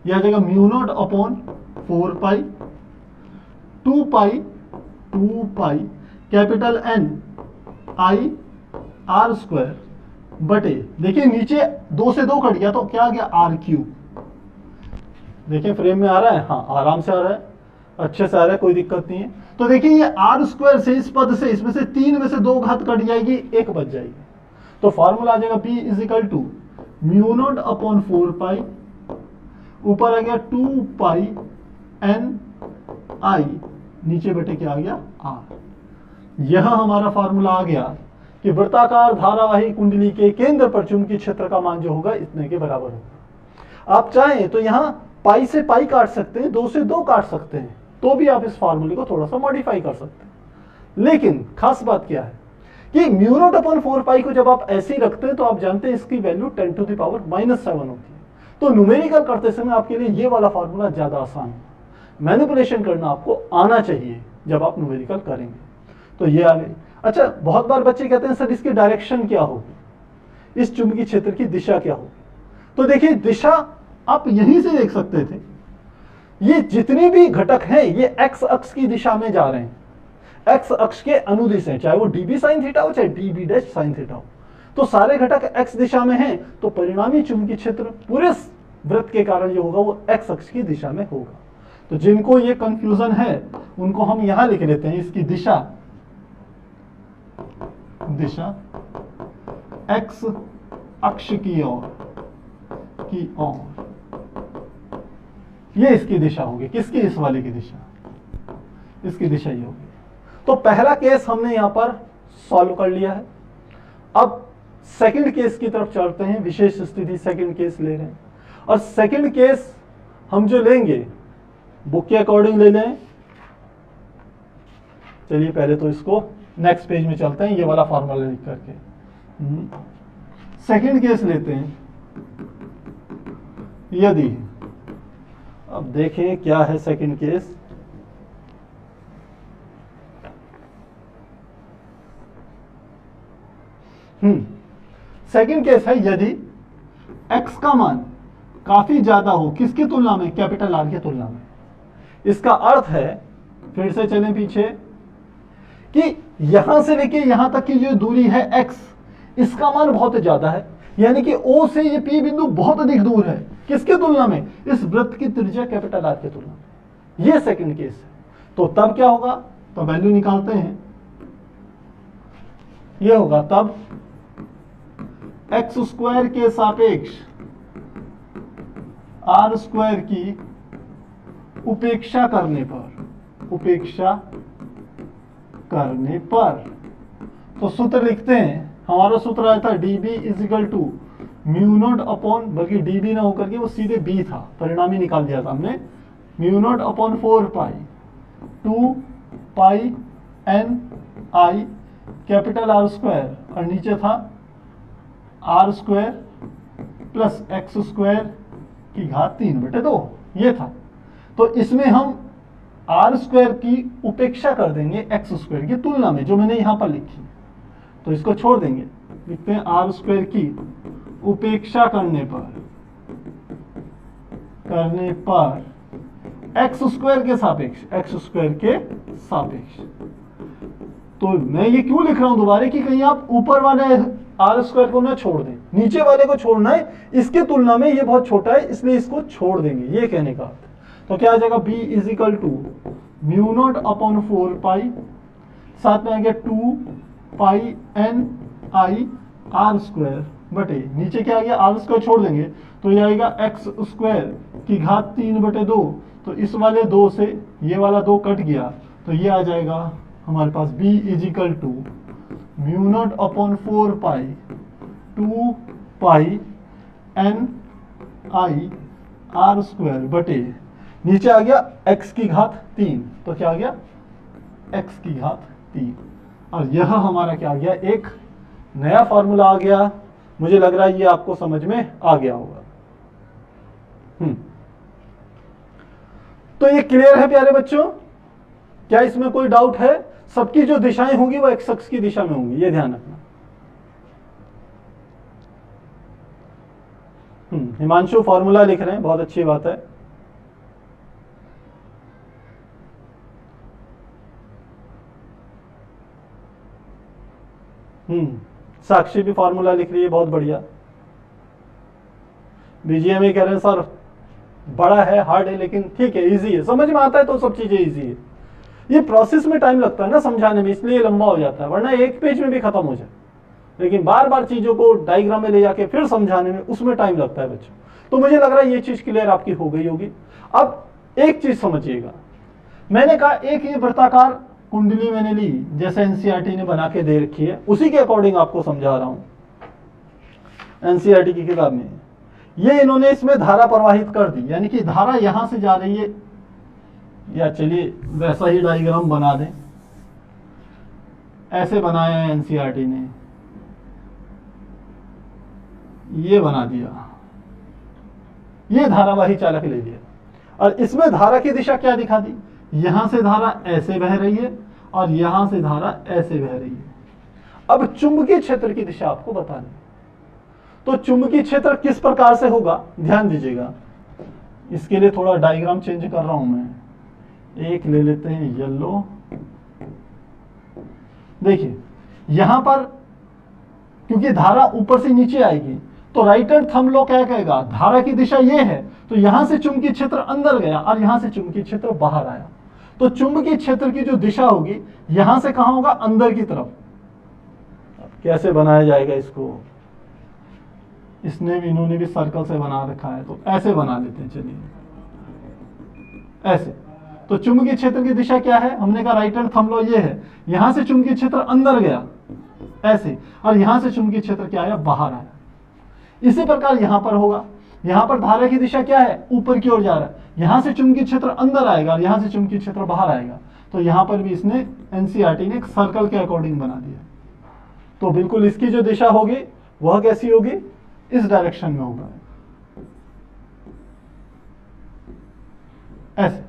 यह आ जाएगा mu naught upon 4 pi 2 pi capital N I R square बटे, देखिए नीचे 2 से 2 कट गया तो क्या आ गया, R क्यूब। देखिए फ्रेम में आ रहा है, हाँ आराम से आ रहा है, अच्छे से आ रहा है, कोई दिक्कत नहीं है। तो देखिए ये R स्क्वायर से इस पद से, इसमें से 3 में से 2 घात कट जाएगी, 1 बच जाएगी। तो फॉर्मूला आ जाएगा P is equal to mu naught upon 4 pi, ऊपर आ गया 2 पाई N I, नीचे बटे क्या आ गया, R। यह हमारा फॉर्मूला आ गया कि वृत्ताकार धारावाही कुंडली के केंद्र पर चुंबकीय क्षेत्र का मान जो होगा इतने के बराबर होगा। आप चाहें तो यहाँ पाई से पाई काट सकते हैं, 2 से 2 काट सकते हैं, तो भी आप इस फॉर्मूले को थोड़ा सा मॉडिफाई कर सकते हैं। लेकिन खास बात क्या है कि म्यू नॉट अपॉन 4 पाई को जब आप ऐसे ही रखते हैं तो आप जानते हैं इसकी वैल्यू 10 टू द पावर -7 होती है। तो न्यूमेरिकल करते समय आपके लिए ये वाला फॉर्मूला ज्यादा आसान है। मैनिपुलेशन करना आपको आना चाहिए जब आप न्यूमेरिकल करेंगे। तो ये आ गई। अच्छा, बहुत बार बच्चे कहते हैं सर इसकी डायरेक्शन क्या होगी, इस चुंबकीय क्षेत्र की दिशा क्या होगी। तो देखिए दिशा आप यहीं से देख सकते थे, ये जितने भी घटक हैं ये एक्स अक्ष की दिशा में जा रहे हैं, एक्स अक्ष के अनुदिश हैं, चाहे वो डीबी साइन थीटा हो चाहे डीबी डैश साइन थीटा हो। तो सारे घटक एक्स दिशा में हैं, तो परिणामी चुंबकीय क्षेत्र पूरे वृत्त के कारण जो होगा वो एक्स अक्ष की दिशा में होगा। तो जिनको ये कंफ्यूजन है उनको हम यहां लिख लेते हैं, इसकी दिशा एक्स अक्ष की ओर ये इसकी दिशा होगी। किसकी? इस वाले की दिशा, इसकी दिशा ये होगी। तो पहला केस हमने यहां पर सॉल्व कर लिया है। अब सेकंड केस की तरफ चलते हैं, विशेष स्थिति सेकंड केस ले रहे हैं। और सेकंड केस हम जो लेंगे बुक के अकॉर्डिंग ले लें। चलिए पहले तो इसको नेक्स्ट पेज में चलते हैं, ये वाला फॉर्मूला लिख करके। सेकंड केस लेते हैं। यदि, अब देखें क्या है सेकंड केस। सेकंड केस है यदि x का मान काफी ज्यादा हो, किसकी तुलना में? कैपिटल R की तुलना में। इसका अर्थ है, फिर से चलें पीछे, कि यहां से लेके यहां तक की जो दूरी है x, इसका मान बहुत ज्यादा है, यानी कि O से ये P बिंदु बहुत अधिक दूर है। किसकी तुलना में? इस वृत्त की त्रिज्या कैपिटल R की तुलना में। ये सेकंड केस है। तो तब क्या होगा? तो वैल्यू निकालते हैं। ये होगा तब एक्स स्क्वायर के सापेक्ष आर स्क्वायर की उपेक्षा करने पर, तो सूत्र लिखते हैं। हमारा सूत्र आया था dB is equal to mu naught upon, बल्कि dB ना होकर के वो सीधे B था, परिणामी निकाल दिया था हमने, mu naught upon 4 pi 2 pi n i capital R square, और नीचे था R square plus x square की घात 3/2, ये था। तो इसमें हम R स्क्वायर की उपेक्षा कर देंगे एक्स स्क्वायर की तुलना में, जो मैंने यहां पर लिखी। तो इसको छोड़ देंगे, लिखते हैं R स्क्वायर की उपेक्षा करने पर एक्स स्क्वायर के सापेक्ष। तो मैं ये क्यों लिख रहा हूं दोबारा, कि कहीं आप ऊपर वाले आर स्क्वायर को ना छोड़ दें, नीचे वाले को छोड़ना है, इसके तुलना में ये बहुत छोटा है इसलिए इसको छोड़ देंगे, ये कहने का अर्थ। तो क्या आ जाएगा? b is equal to mu naught upon 4 pi, साथ में आ गया 2 pi n i R square बटे, नीचे क्या आ गया? आर स्क्वायर छोड़ देंगे तो ये आएगा एक्स स्क्वायर की घात 3/2। तो इस वाले 2 से ये वाला 2 कट गया, तो ये आ जाएगा हमारे पास b is equal to mu naught upon 4 pi 2 pi n i R square बटे, नीचे आ गया x की घात 3, तो क्या आ गया? x की घात 3। और यह हमारा क्या आ गया? एक नया फॉर्मूला आ गया। मुझे लग रहा है ये आपको समझ में आ गया होगा। तो ये क्लियर है प्यारे बच्चों? क्या इसमें कोई डाउट है? सबकी जो दिशाएं होंगी वो एक्स अक्ष की दिशा में होंगी, ये ध्यान रखना। हिमांशु फॉर्मूला लिख रहे हैं, बहुत अच्छी बात है। साक्षी भी फॉर्मूला लिख रही है, बहुत बढ़िया। बीजीएमए कह रहे हैं सर बड़ा है, हार्ड है, लेकिन ठीक है, इजी है, समझ में आता है तो सब चीजें इजी है। ये प्रोसेस में टाइम लगता है ना समझाने में, इसलिए लंबा हो जाता है, वरना एक पेज में भी खत्म हो जाए, लेकिन बार बार चीजों को डायग्राम में ले जाके फिर समझाने में उसमें टाइम लगता है बच्चों। तो मुझे लग रहा है ये चीज क्लियर आपकी हो गई होगी। अब एक चीज समझिएगा, मैंने कहा एक ये वृत्ताकार कुंडली मैंने ली, जैसे एनसीईआरटी ने बना के दे रखी है उसी के अकॉर्डिंग आपको समझा रहा हूं। एनसीईआरटी की किताब में ये इन्होंने इसमें धारा प्रवाहित कर दी, यानी कि धारा यहां से जा रही है, या चलिए वैसा ही डायग्राम बना दें, ऐसे बनाया है एनसीईआरटी ने, ये बना दिया, ये धारावाही चालक ले लिया, और इसमें धारा की दिशा क्या दिखा दी, यहां से धारा ऐसे बह रही है और यहां से धारा ऐसे बह रही है। अब चुंबकीय क्षेत्र की दिशा आपको बतानी, तो चुंबकीय क्षेत्र किस प्रकार से होगा ध्यान दीजिएगा। इसके लिए थोड़ा डायग्राम चेंज कर रहा हूं मैं, एक ले लेते हैं येलो। देखिए यहां पर क्योंकि धारा ऊपर से नीचे आएगी तो राइट हैंड थंब लॉ क्या कहेगा, धारा की दिशा ये है, तो यहां से चुंबकीय क्षेत्र अंदर गया और यहां से चुंबकीय क्षेत्र बाहर आया, तो चुंबकीय क्षेत्र की जो दिशा होगी यहां से कहां होगा, अंदर की तरफ। कैसे बनाया जाएगा इसको, इसने भी इन्होंने भी सर्कल से बना रखा है, तो ऐसे बना लेते हैं, चलिए ऐसे। तो चुंबकीय क्षेत्र की दिशा क्या है, हमने कहा राइट हैंड थंब लॉ ये है, यहां से चुंबकीय क्षेत्र अंदर गया ऐसे, और यहां से चुंबकीय क्षेत्र क्या आया, बाहर आया। इसी प्रकार यहां पर होगा, यहां पर धारा की दिशा क्या है, ऊपर की ओर जा रहा है, यहां से चुंबकीय क्षेत्र अंदर आएगा और यहां से चुंबकीय क्षेत्र बाहर आएगा, तो यहां पर भी इसने एनसीईआरटी ने एक सर्कल के अकॉर्डिंग बना दिया। तो बिल्कुल इसकी जो दिशा होगी वह कैसी होगी, इस डायरेक्शन में होगा, ऐसे।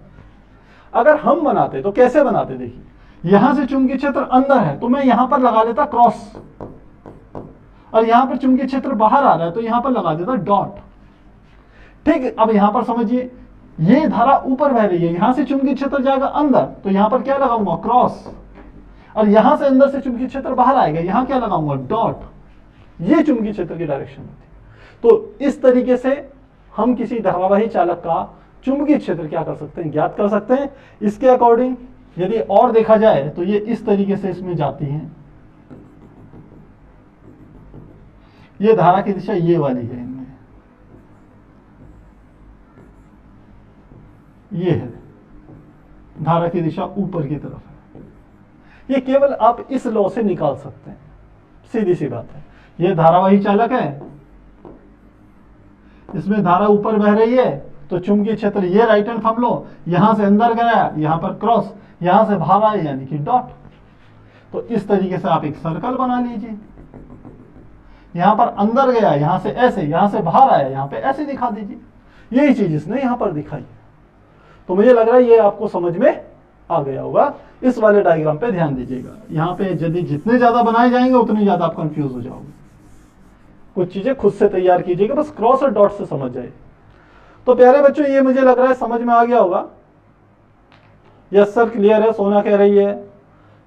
अगर हम बनाते तो कैसे बनाते, देखिए यहां से चुंबकीय क्षेत्र अंदर है तो मैं यहां पर लगा लेता क्रॉस, और यहां पर चुंबकीय क्षेत्र बाहर आ रहा है तो यहां पर लगा देता डॉट। ठीक, अब यहां पर समझिए ये धारा ऊपर बह रही है, यहां से चुंबकीय क्षेत्र जाएगा अंदर, तो यहां पर क्या लगाऊंगा, क्रॉस, और यहां से अंदर से चुंबकीय क्षेत्र बाहर आएगा, यहां क्या लगाऊंगा, डॉट। ये चुंबकीय क्षेत्र की डायरेक्शन होती है। तो इस तरीके से हम किसी धारावाही चालक का चुंबकीय क्षेत्र क्या कर सकते हैं, ज्ञात कर सकते हैं। इसके अकॉर्डिंग यदि और देखा जाए तो ये इस तरीके से इसमें जाती हैं, ये धारा की दिशा ये वाली है, इनमें ये है धारा की दिशा ऊपर की तरफ है। ये केवल आप इस लॉ से निकाल सकते हैं, सीधी सी बात है। ये धारावाही चालक है, इसमें धारा ऊपर बह रही है, तो चुंबकीय क्षेत्र ये राइट हैंड थंब लो, यहां से अंदर गया, यहां पर क्रॉस, यहां से बाहर आया यानी कि डॉट। तो इस तरीके से आप एक सर्कल बना लीजिए, यहां पर अंदर गया, यहां से ऐसे, यहां से बाहर आया, यहां पे ऐसे दिखा दीजिए। यही चीज इसने यहां पर दिखाई। तो मुझे लग रहा है ये आपको समझ में आ गया होगा। इस वाले डायग्राम पे ध्यान दीजिएगा, यहाँ पे यदि जितने ज्यादा बनाए जाएंगे उतने ज्यादा आप कंफ्यूज हो जाओगे। कुछ चीजें खुद से तैयार कीजिएगा, बस क्रॉस और डॉट से समझ जाए। तो प्यारे बच्चों ये मुझे लग रहा है समझ में आ गया होगा। यस सर क्लियर है, सोना कह रही है।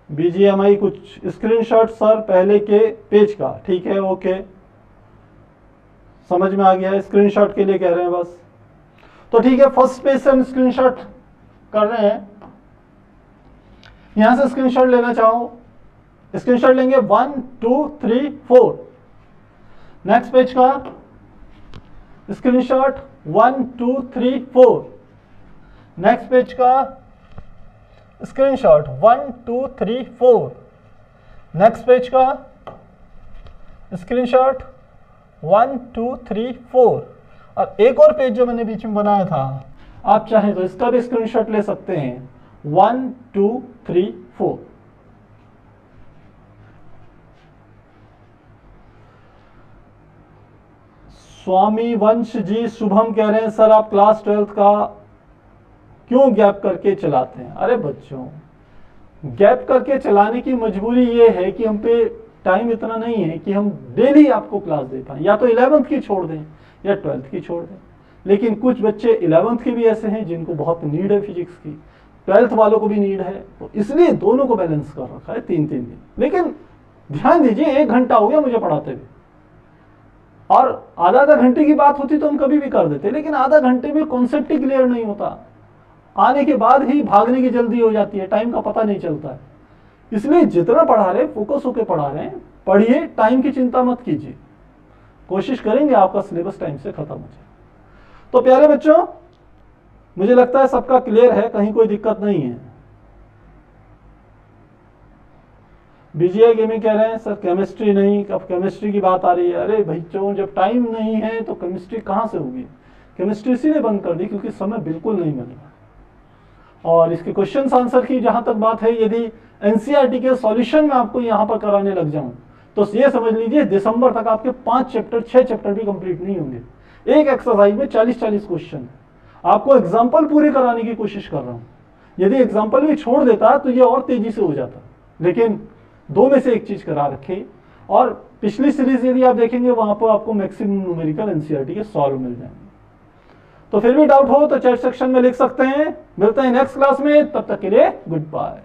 बीजीएमआई कुछ स्क्रीनशॉट सर पहले के पेज का, ठीक है ओके, समझ में आ गया है। स्क्रीनशॉट के लिए कह रहे हैं बस, तो ठीक है। फर्स्ट पेज से हम स्क्रीनशॉट कर रहे हैं, यहां से स्क्रीनशॉट लेना चाहो, स्क्रीनशॉट लेंगे 1 2 3 4। नेक्स्ट पेज का स्क्रीनशॉट 1 2 3 4। नेक्स्ट पेज का स्क्रीनशॉट 1 2 3 4। नेक्स्ट पेज का स्क्रीनशॉट 1 2 3 4। और एक और पेज जो मैंने बीच में बनाया था, आप चाहें तो इसका भी स्क्रीनशॉट ले सकते हैं 1 2 3 4। स्वामी वंश जी शुभम कह रहे हैं सर आप क्लास 12th का क्यों गैप करके चलाते हैं। अरे बच्चों, गैप करके चलाने की मजबूरी ये है कि हम पे टाइम इतना नहीं है कि हम डेली आपको क्लास दे पाए। या तो 11th की छोड़ दें या 12th की छोड़ दें। लेकिन कुछ बच्चे 11th के भी ऐसे हैं जिनको बहुत नीड है फिजिक्स की, 12th वालों को भी नीड है, तो इसलिए दोनों को बैलेंस कर रखा है 3-3 दिन। लेकिन ध्यान दीजिए 1 घंटा हो गया मुझे पढ़ाते हुए, और आधा घंटे की बात होती तो हम कभी भी कर देते, लेकिन आधा घंटे में कॉन्सेप्ट ही क्लियर नहीं होता, आने के बाद ही भागने की जल्दी हो जाती है, टाइम का पता नहीं चलता है। इसलिए जितना पढ़ा रहे फोकस होकर पढ़ा रहे हैं, पढ़िए, टाइम की चिंता मत कीजिए, कोशिश करेंगे आपका सिलेबस टाइम से खत्म हो जाए। तो प्यारे बच्चों, मुझे लगता है सबका क्लियर है, कहीं कोई दिक्कत नहीं है। बीजीआई गेमिंग कह रहे हैं सर केमिस्ट्री नहीं, अब केमिस्ट्री की बात आ रही है। अरे भैया जब टाइम नहीं है तो केमिस्ट्री कहाँ से होगी। केमिस्ट्री इसीलिए बंद कर दी क्योंकि समय बिल्कुल नहीं मिल रहा। और इसके क्वेश्चन आंसर की जहां तक बात है, यदि एनसीईआरटी के सॉल्यूशन में आपको यहां पर कराने लग जाऊं तो ये समझ लीजिए दिसंबर तक आपके 5 चैप्टर 6 चैप्टर भी कंप्लीट नहीं होंगे। एक एक्सरसाइज में 40-40 क्वेश्चन है। आपको एग्जाम्पल पूरे कराने की कोशिश कर रहा हूं। यदि एग्जाम्पल भी छोड़ देता तो ये और तेजी से हो जाता, लेकिन 2 में से एक चीज करा रखे। और पिछली सीरीज यदि आप देखेंगे वहां पर आपको मैक्सिमम न्यूमेरिकल एनसीईआरटी के सॉल्व मिल जाएंगे। तो फिर भी डाउट हो तो चैट सेक्शन में लिख सकते हैं। मिलते हैं नेक्स्ट क्लास में, तब तक के लिए गुड बाय।